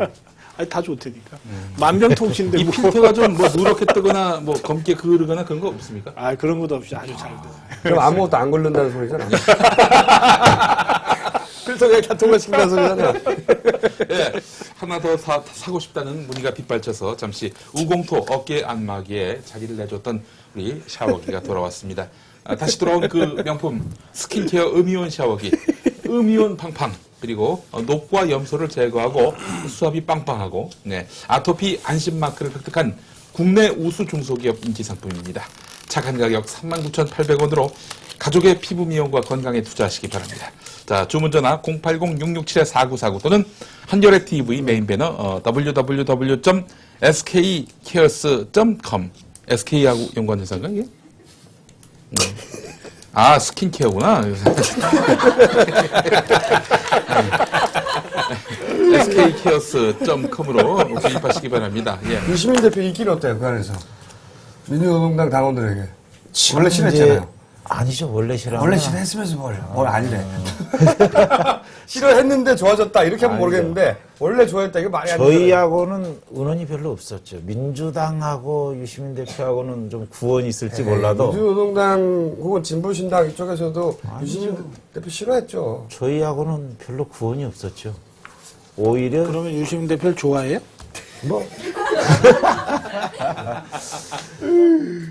Speaker 3: 아니 다 좋다니까. 만병통치인데
Speaker 2: 이
Speaker 3: 뭐.
Speaker 2: 필터가 좀 뭐 누렇게 뜨거나 뭐 검게 그르거나 그런 거 없습니까?
Speaker 3: 그런 것도 없이 아주 잘 돼.
Speaker 6: 그럼 아무것도 안 걸른다는 소리잖아. 필터가 다 통과시킨다는 소리잖아.
Speaker 2: 예, 하나 더 사고 싶다는 문의가 빗발쳐서 잠시 우공토 어깨 안마기에 자리를 내줬던 우리 샤워기가 돌아왔습니다. 다시 돌아온 그 명품 스킨케어 음이온 샤워기 음이온 팡팡 그리고 녹과 염소를 제거하고 수압이 빵빵하고 네, 아토피 안심마크를 획득한 국내 우수 중소기업 인기 상품입니다. 착한 가격 39,800원으로 가족의 피부 미용과 건강에 투자하시기 바랍니다. 자, 주문 전화 080-667-4949 또는 한겨레 TV 메인 배너 www.skcares.com SK하고 연관해서인가 이게? 아, 스킨케어구나. skcares.com으로 구입하시기 바랍니다. 예.
Speaker 6: 유시민 대표 인기는 어때요? 그 안에서. 민주노동당 당원들에게.
Speaker 4: 지금
Speaker 6: 원래 싫어했잖아요.
Speaker 4: 이제 아니죠. 원래 싫어.
Speaker 6: 원래 싫어했으면서 뭘 아니래. 싫어했는데 좋아졌다. 이렇게 하면 모르겠는데, 원래 좋아했다. 이거 말이 안 돼.
Speaker 4: 저희하고는 은원이 별로 없었죠. 민주당하고 유시민 대표하고는 좀 구원이 있을지 몰라도
Speaker 6: 민주노동당 혹은 진보신당 이쪽에서도 유시민 대표 싫어했죠.
Speaker 4: 저희하고는 별로 구원이 없었죠. 오히려
Speaker 3: 그러면 유시민 대표를 좋아해요?
Speaker 4: 뭐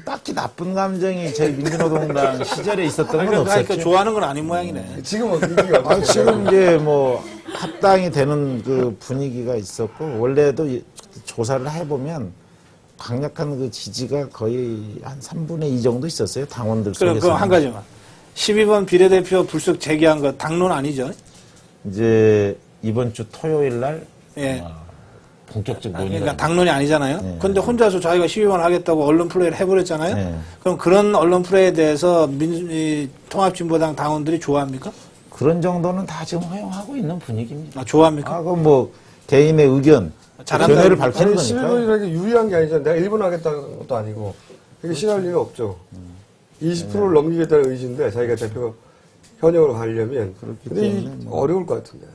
Speaker 4: 딱히 나쁜 감정이 저희 민주노동당 시절에 있었던 건
Speaker 3: 그러니까
Speaker 4: 없었죠.
Speaker 3: 좋아하는 건 아닌 모양이네.
Speaker 6: 지금 분위기가
Speaker 4: 아,
Speaker 6: 어때요?
Speaker 4: 지금 이제 뭐 합당이 되는 그 분위기가 있었고 원래도 조사를 해보면 강력한 그 지지가 거의 한 3분의 2 정도 있었어요. 당원들 속에서.
Speaker 3: 그럼 한 가지만. 12번 비례대표 불쑥 제기한 거 당론 아니죠?
Speaker 4: 이제 이번 주 토요일 날
Speaker 3: 예.
Speaker 4: 본격적 논의가
Speaker 3: 그러니까 당론이 아니잖아요.
Speaker 4: 네.
Speaker 3: 그런데 혼자서 자기가 12번 하겠다고 언론 플레이를 해버렸잖아요.
Speaker 4: 네.
Speaker 3: 그럼 그런 언론 플레이에 대해서 이 통합진보당 당원들이 좋아합니까?
Speaker 4: 그런 정도는 다 지금 허용하고 있는 분위기입니다.
Speaker 3: 아, 좋아합니까?
Speaker 4: 아, 그건 뭐 개인의 의견,
Speaker 3: 잘한다.
Speaker 4: 견해를 밝히는
Speaker 6: 아니,
Speaker 4: 거니까.
Speaker 6: 11번이라는 게 유리한 게 아니잖아요. 내가 1번 하겠다는 것도 아니고. 그게 싫어할 리가 없죠. 20%를 넘기겠다는 의지인데, 자기가 대표 현역으로 가려면. 근데 이 어려울 것 같은데.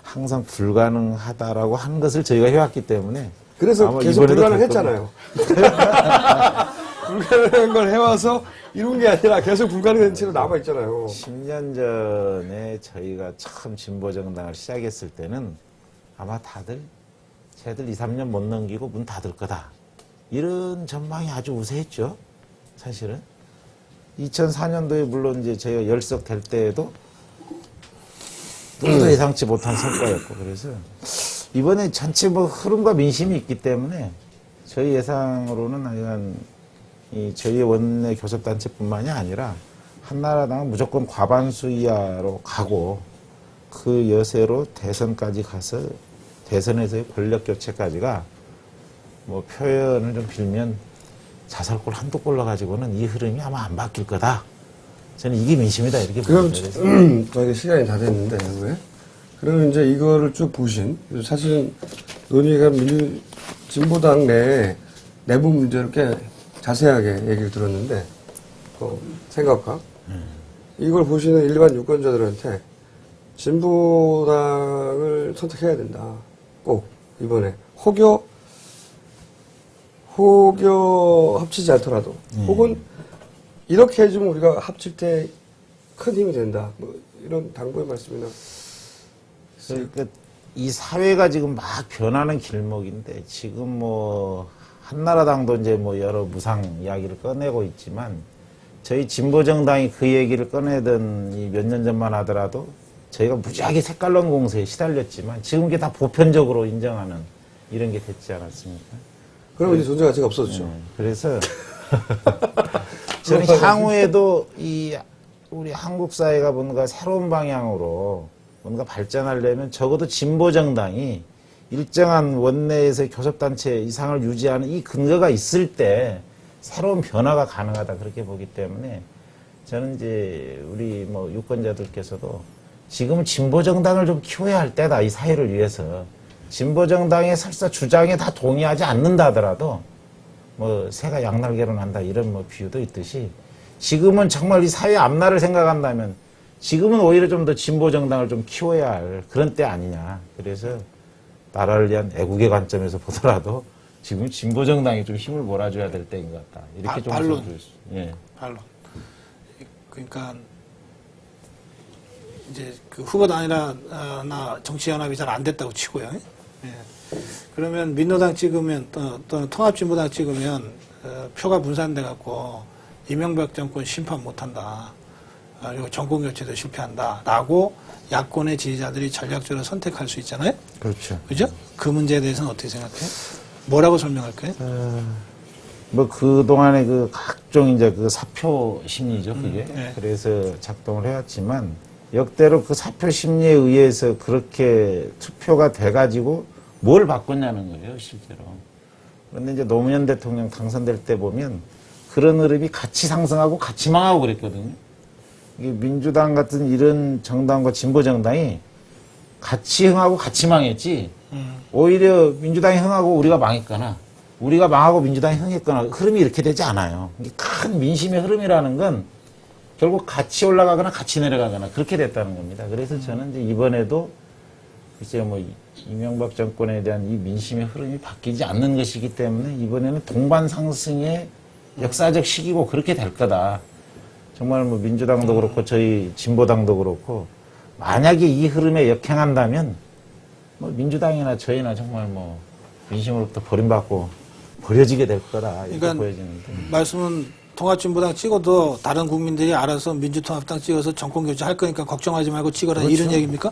Speaker 4: 항상 불가능하다라고 하는 것을 저희가 해왔기 때문에
Speaker 6: 그래서
Speaker 4: 아마
Speaker 6: 계속
Speaker 4: 이번에도
Speaker 6: 불가능했잖아요. 불가능한 걸 해와서 이룬 게 아니라 계속 불가능한 채로 남아있잖아요.
Speaker 4: 10년 전에 저희가 처음 진보정당을 시작했을 때는 아마 다들 쟤들 2, 3년 못 넘기고 문 닫을 거다. 이런 전망이 아주 우세했죠. 사실은. 2004년도에 물론 이제 저희가 열석될 때에도 누구도 예상치 못한 성과였고 그래서 이번에 전체 뭐 흐름과 민심이 있기 때문에 저희 예상으로는 하여간 이 저희 원내 교섭단체뿐만이 아니라 한나라당은 무조건 과반수 이하로 가고 그 여세로 대선까지 가서 대선에서의 권력 교체까지가 뭐 표현을 좀 빌면 자살골 한두 골로 가지고는 이 흐름이 아마 안 바뀔 거다. 저는 이게 민심이다 이렇게
Speaker 6: 그럼
Speaker 4: 봅니다.
Speaker 6: 저희가 시간이 다 됐는데 왜? 그러면 이제 이거를 쭉 보신 사실은 논의가 진보당 내 내부 문제를 꽤 자세하게 얘기를 들었는데 생각과 이걸 보시는 일반 유권자들한테 진보당을 선택해야 된다. 꼭 이번에 혹여 합치지 않더라도 혹은 이렇게 해주면 우리가 합칠 때 큰 힘이 된다. 뭐 이런 당부의 말씀이나.
Speaker 4: 그러니까 이 사회가 지금 막 변하는 길목인데 지금 뭐 한나라당도 이제 뭐 여러 무상 이야기를 꺼내고 있지만 저희 진보정당이 그 얘기를 꺼내던 이 몇 년 전만 하더라도 저희가 무지하게 색깔론 공세에 시달렸지만 지금 이게 다 보편적으로 인정하는 이런 게 됐지 않았습니까?
Speaker 6: 그러면 이제 존재 가치가 없어졌죠.
Speaker 4: 그래서 저는 향후에도 이 우리 한국 사회가 뭔가 새로운 방향으로 뭔가 발전하려면 적어도 진보정당이 일정한 원내에서의 교섭단체 이상을 유지하는 이 근거가 있을 때 새로운 변화가 가능하다 그렇게 보기 때문에 저는 이제 우리 뭐 유권자들께서도 지금은 진보정당을 좀 키워야 할 때다 이 사회를 위해서 진보정당의 설사 주장에 다 동의하지 않는다 하더라도 뭐 새가 양날개로 난다 이런 뭐 비유도 있듯이 지금은 정말 이 사회 앞날을 생각한다면 지금은 오히려 좀 더 진보정당을 좀 키워야 할 그런 때 아니냐. 그래서 나라를 위한 애국의 관점에서 보더라도 지금 진보정당이 좀 힘을 몰아줘야 될 때인 것 같다. 이렇게 좀
Speaker 3: 반론.
Speaker 4: 예.
Speaker 3: 반론. 그러니까 이제 그 후보도 아니라 나 정치연합이 잘 안 됐다고 치고요. 예. 그러면 민노당 찍으면 또 통합진보당 찍으면 표가 분산돼 갖고 이명박 정권 심판 못한다. 그리고 정권 교체도 실패한다라고 야권의 지지자들이 전략적으로 선택할 수 있잖아요.
Speaker 4: 그렇죠.
Speaker 3: 그죠? 그 문제에 대해서는 어떻게 생각해요? 뭐라고 설명할까요?
Speaker 4: 뭐 그동안에 그 각종 이제 그 사표 심리죠, 그게.
Speaker 3: 네.
Speaker 4: 그래서 작동을 해왔지만 역대로 그 사표 심리에 의해서 그렇게 투표가 돼가지고 뭘 바꿨냐는 거예요, 실제로. 그런데 이제 노무현 대통령 당선될 때 보면 그런 흐름이 같이 상승하고 같이 망하고 그랬거든요. 이게 민주당 같은 이런 정당과 진보 정당이 같이 흥하고 같이 망했지, 오히려 민주당이 흥하고 우리가 망했거나 우리가 망하고 민주당이 흥했거나 흐름이 이렇게 되지 않아요. 이게 큰 민심의 흐름이라는 건 결국 같이 올라가거나 같이 내려가거나 그렇게 됐다는 겁니다. 그래서 저는 이제 이번에도 글쎄요, 뭐 이명박 정권에 대한 이 민심의 흐름이 바뀌지 않는 것이기 때문에 이번에는 동반 상승의 역사적 시기고 그렇게 될 거다. 정말 뭐 민주당도 그렇고 저희 진보당도 그렇고 만약에 이 흐름에 역행한다면 뭐 민주당이나 저희나 정말 뭐 민심으로부터 버림받고 버려지게 될 거다 이렇게
Speaker 3: 그러니까
Speaker 4: 보여지는데.
Speaker 3: 말씀은 통합진보당 찍어도 다른 국민들이 알아서 민주통합당 찍어서 정권 교체할 거니까 걱정하지 말고 찍어라
Speaker 4: 그렇죠.
Speaker 3: 이런 얘기입니까?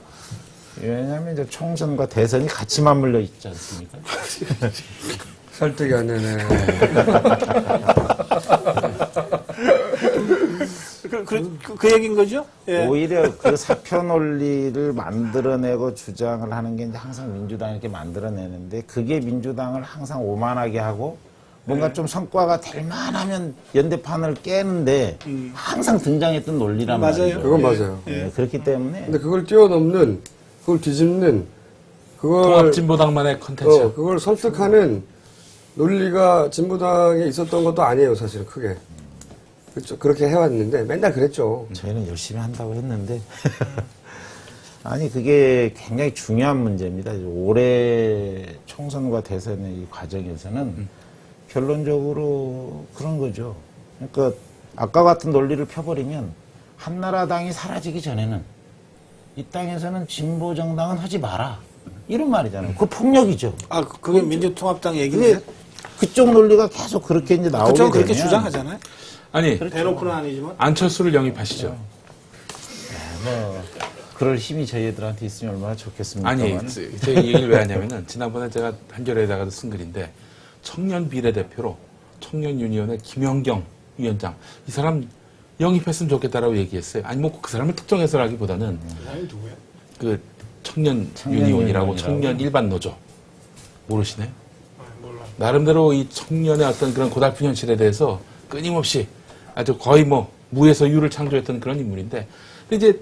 Speaker 4: 왜냐하면 이제 총선과 대선이 같이 맞물려 있지 않습니까?
Speaker 6: 설득이 안 되네.
Speaker 3: 그 얘기인 거죠? 예.
Speaker 4: 오히려 그 사표 논리를 만들어내고 주장을 하는 게 이제 항상 민주당이 이렇게 만들어내는데 그게 민주당을 항상 오만하게 하고 뭔가 좀 성과가 될 만하면 연대판을 깨는데 항상 등장했던 논리란
Speaker 3: 맞아요.
Speaker 4: 말이죠.
Speaker 6: 그건 맞아요.
Speaker 4: 네, 그렇기 때문에
Speaker 6: 근데 그걸 뛰어넘는, 그걸 뒤집는, 그걸,
Speaker 2: 통합진보당만의 컨텐츠.
Speaker 6: 그걸 설득하는 논리가 진보당에 있었던 것도 아니에요, 사실은 크게. 그렇죠. 그렇게 해왔는데 맨날 그랬죠.
Speaker 4: 저희는 열심히 한다고 했는데 아니 그게 굉장히 중요한 문제입니다. 올해 총선과 대선의 이 과정에서는 결론적으로 그런 거죠. 그러니까 아까 같은 논리를 펴버리면 한나라당이 사라지기 전에는 이 땅에서는 진보 정당은 하지 마라 이런 말이잖아요. 그거 폭력이죠.
Speaker 3: 아, 그게 민주통합당 얘기인데.
Speaker 4: 그게 그쪽 논리가 계속 그렇게 이제 나오게
Speaker 3: 그쪽은
Speaker 4: 되면
Speaker 3: 그렇게 주장하잖아요.
Speaker 2: 아니,
Speaker 3: 대놓고는 아니지만.
Speaker 2: 안철수를 영입하시죠.
Speaker 4: 뭐 그럴 힘이 저희들한테 있으면 얼마나 좋겠습니까?
Speaker 2: 아니, 제가 이 얘기를 왜 하냐면은, 지난번에 제가 한겨레에다가도 쓴 글인데, 청년 비례대표로 청년유니온의 김영경 위원장, 이 사람 영입했으면 좋겠다라고 얘기했어요. 아니, 뭐 그 사람을 특정해서라기보다는,
Speaker 3: 사람이 누구예요?
Speaker 2: 그 청년유니온이라고 청년 일반 노조. 모르시나요?
Speaker 3: 몰라.
Speaker 2: 나름대로 이 청년의 어떤 그런 고달픈 현실에 대해서 끊임없이 아주 거의 뭐 무에서 유를 창조했던 그런 인물인데, 근데 이제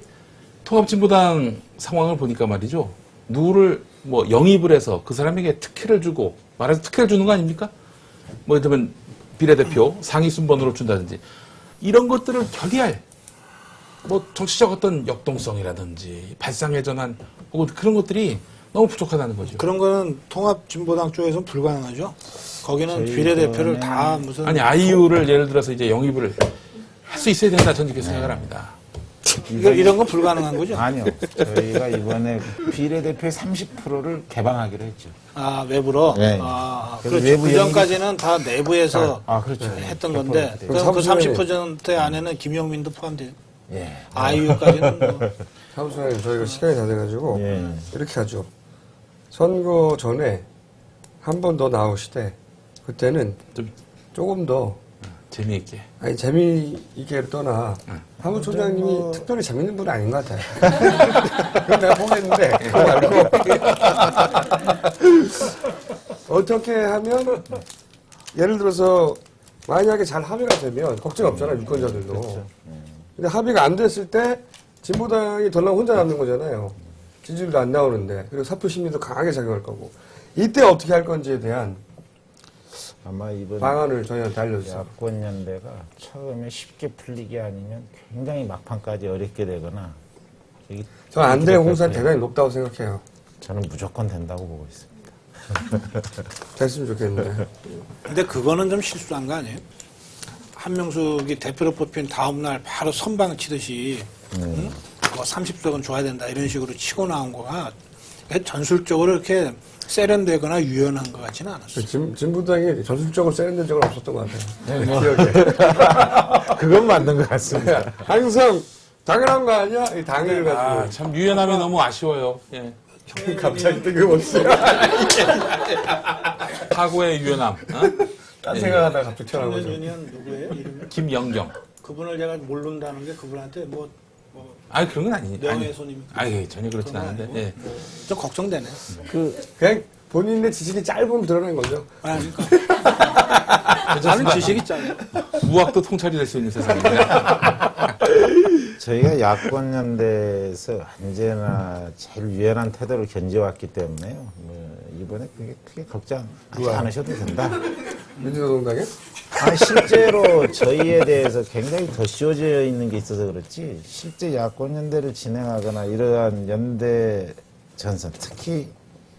Speaker 2: 통합진보당 상황을 보니까 말이죠. 누구를 뭐 영입을 해서 그 사람에게 특혜를 주고, 말해서 특혜를 주는 거 아닙니까? 뭐, 예를 들면 비례대표 상위 순번으로 준다든지, 이런 것들을 결의할, 뭐, 정치적 어떤 역동성이라든지, 발상회전한, 혹은 그런 것들이 너무 부족하다는 거죠.
Speaker 3: 그런 거는 통합진보당 쪽에서는 불가능하죠. 거기는 비례대표를 다 무슨.
Speaker 2: 아니, 아이유를 예를 들어서 이제 영입을 할 수 있어야 된다, 저는 이렇게 생각을 합니다.
Speaker 3: 이런 건 불가능한 거죠.
Speaker 4: 아니요. 저희가 이번에 비례대표의 30%를 개방하기로 했죠.
Speaker 3: 아, 외부로?
Speaker 4: 네.
Speaker 3: 아,
Speaker 4: 그래서
Speaker 3: 그렇죠.
Speaker 4: 외부
Speaker 3: 그 전까지는 다 내부에서
Speaker 4: 그렇죠.
Speaker 3: 했던 건데,
Speaker 4: 네.
Speaker 3: 그럼 그
Speaker 6: 30%
Speaker 3: 30% 안에는 김용민도 포함돼요.
Speaker 4: 예.
Speaker 3: 아이유까지는 뭐.
Speaker 6: 사무소장님, 저희가 시간이 다 돼가지고,
Speaker 4: 예.
Speaker 6: 이렇게 하죠. 선거 전에 한 번 더 나오시되, 그때는
Speaker 2: 좀
Speaker 6: 조금 더,
Speaker 2: 재미있게.
Speaker 6: 아니, 재미있게를 떠나, 사무총장님이 특별히 재밌는 분은 아닌 것 같아요. 그건 내가 보겠는데, 그거 말고. 어떻게 하면, 예를 들어서, 만약에 잘 합의가 되면, 걱정 없잖아요, 유권자들도. 근데 합의가 안 됐을 때, 진보당이 덜 나오면 혼자 남는 거잖아요. 지지율도 안 나오는데, 그리고 사표 심리도 강하게 작용할 거고. 이때 어떻게 할 건지에 대한
Speaker 4: 아마 이번
Speaker 6: 방안을 저희한테 알려주세요.
Speaker 4: 야권 연대가 처음에 쉽게 풀리게 아니면 굉장히 막판까지 어렵게 되거나
Speaker 6: 저 안대 공산 대단히 높다고 생각해요.
Speaker 4: 저는 무조건 된다고 보고 있습니다.
Speaker 6: 됐으면 좋겠는데.
Speaker 3: 근데 그거는 좀 실수한 거 아니에요? 한명숙이 대표로 뽑힌 다음날 바로 선방 치듯이, 응? 뭐 30석은 줘야 된다 이런 식으로 치고 나온 거가 전술적으로 이렇게 세련되거나 유연한 것 같지는 않았어요.
Speaker 6: 진보당이 전술적으로 세련된 적은 없었던 것 같아요.
Speaker 4: 네, 뭐.
Speaker 6: 기억에.
Speaker 4: 그건 맞는 것 같습니다.
Speaker 6: 항상 당연한 거 아니야? 이 당연을 가지고.
Speaker 2: 아, 참 유연함이 너무 아쉬워요. 예.
Speaker 6: 형이 갑자기 뜬금없이.
Speaker 2: 사고의 유연함. 어?
Speaker 6: 딴 생각하다가 갑자기 튀어나오죠.
Speaker 3: 유니언 누구예요? 이름이?
Speaker 2: 김영경.
Speaker 3: 그분을 제가 모른다는 게 그분한테 뭐
Speaker 2: 아니 그런 건 아니에요.
Speaker 3: 명예훼손입니다.
Speaker 2: 아니 전혀 그렇진 않은데. 예.
Speaker 3: 좀 걱정되네.
Speaker 6: 그냥 본인의 지식이 짧으면 드러낸 거죠.
Speaker 3: 아, 그러니까. 나는 지식이 짧아.
Speaker 2: 무학도 통찰이 될 수 있는 세상입니다.
Speaker 4: 저희가 야권연대에서 언제나 제일 유연한 태도를 견지해왔기 때문에요. 뭐 이번에 그게 크게 걱정하지 않으셔도 된다.
Speaker 6: 민주노동당에?
Speaker 4: 실제로 저희에 대해서 굉장히 더 씌워져 있는 게 있어서 그렇지 실제 야권연대를 진행하거나 이러한 연대 전선 특히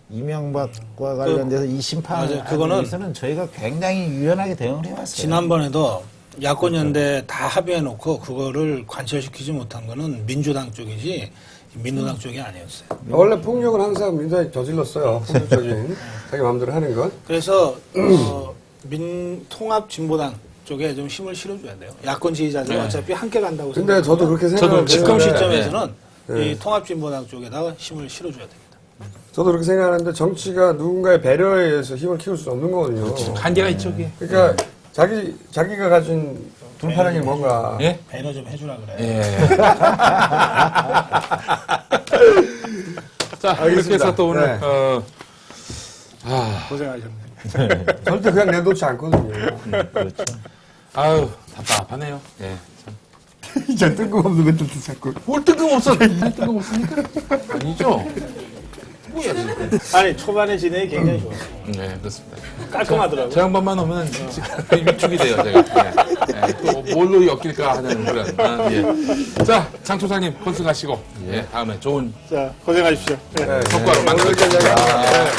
Speaker 4: 이명박과 관련돼서 이 심판을
Speaker 3: 맞아요. 그거는
Speaker 4: 위해서는 저희가 굉장히 유연하게 대응을 해왔어요.
Speaker 3: 지난번에도 야권 연대 다 합의해놓고 그거를 관철시키지 못한 거는 민주당 쪽이지 민노당 쪽이 아니었어요.
Speaker 6: 원래 폭력은 항상 민주당이 저질렀어요. 폭력적인 자기 마음대로 하는 건.
Speaker 3: 그래서 통합진보당 쪽에 좀 힘을 실어줘야 돼요. 야권 지지자들은 어차피 함께 간다고
Speaker 6: 근데
Speaker 3: 생각합니다.
Speaker 6: 저도 그렇게 생각하는데
Speaker 3: 지금 시점에서는
Speaker 6: 네.
Speaker 3: 이 통합진보당 쪽에다가 힘을 실어줘야 됩니다.
Speaker 6: 저도 그렇게 생각하는데 정치가 누군가의 배려에 의해서 힘을 키울 수 없는 거거든요.
Speaker 2: 한계가 있죠, 그게.
Speaker 6: 그러니까 자기가 가진 불편한 게 뭔가.
Speaker 2: 예?
Speaker 3: 배려 좀 해주라 그래.
Speaker 2: 예. 자, 이렇게
Speaker 6: 알겠습니다.
Speaker 2: 해서 또 오늘,
Speaker 6: 네.
Speaker 3: 고생하셨네.
Speaker 6: 절대 그냥 내놓지 않거든요.
Speaker 4: 그렇죠.
Speaker 2: 아유, 답답하네요. 예. 참.
Speaker 6: 이제 뜬금없는 멘트 자꾸.
Speaker 2: 뭘 뜬금없어? 뜬금없으니까? 아니죠? 뭐야, 지금.
Speaker 3: 아니 초반에 진행이 굉장히 좋았어요.
Speaker 2: 네, 그렇습니다.
Speaker 3: 깔끔하더라고요.
Speaker 2: 저 양반만 오면 위축이 돼요, 제가. 예. 또 뭘로 엮일까 하는 그런. 예. 자, 장 총장님, 건승하시고, 예, 다음에 좋은
Speaker 3: 자 고생하십시오.
Speaker 6: 네.
Speaker 2: 성과로 만들겠습니다.
Speaker 6: 오늘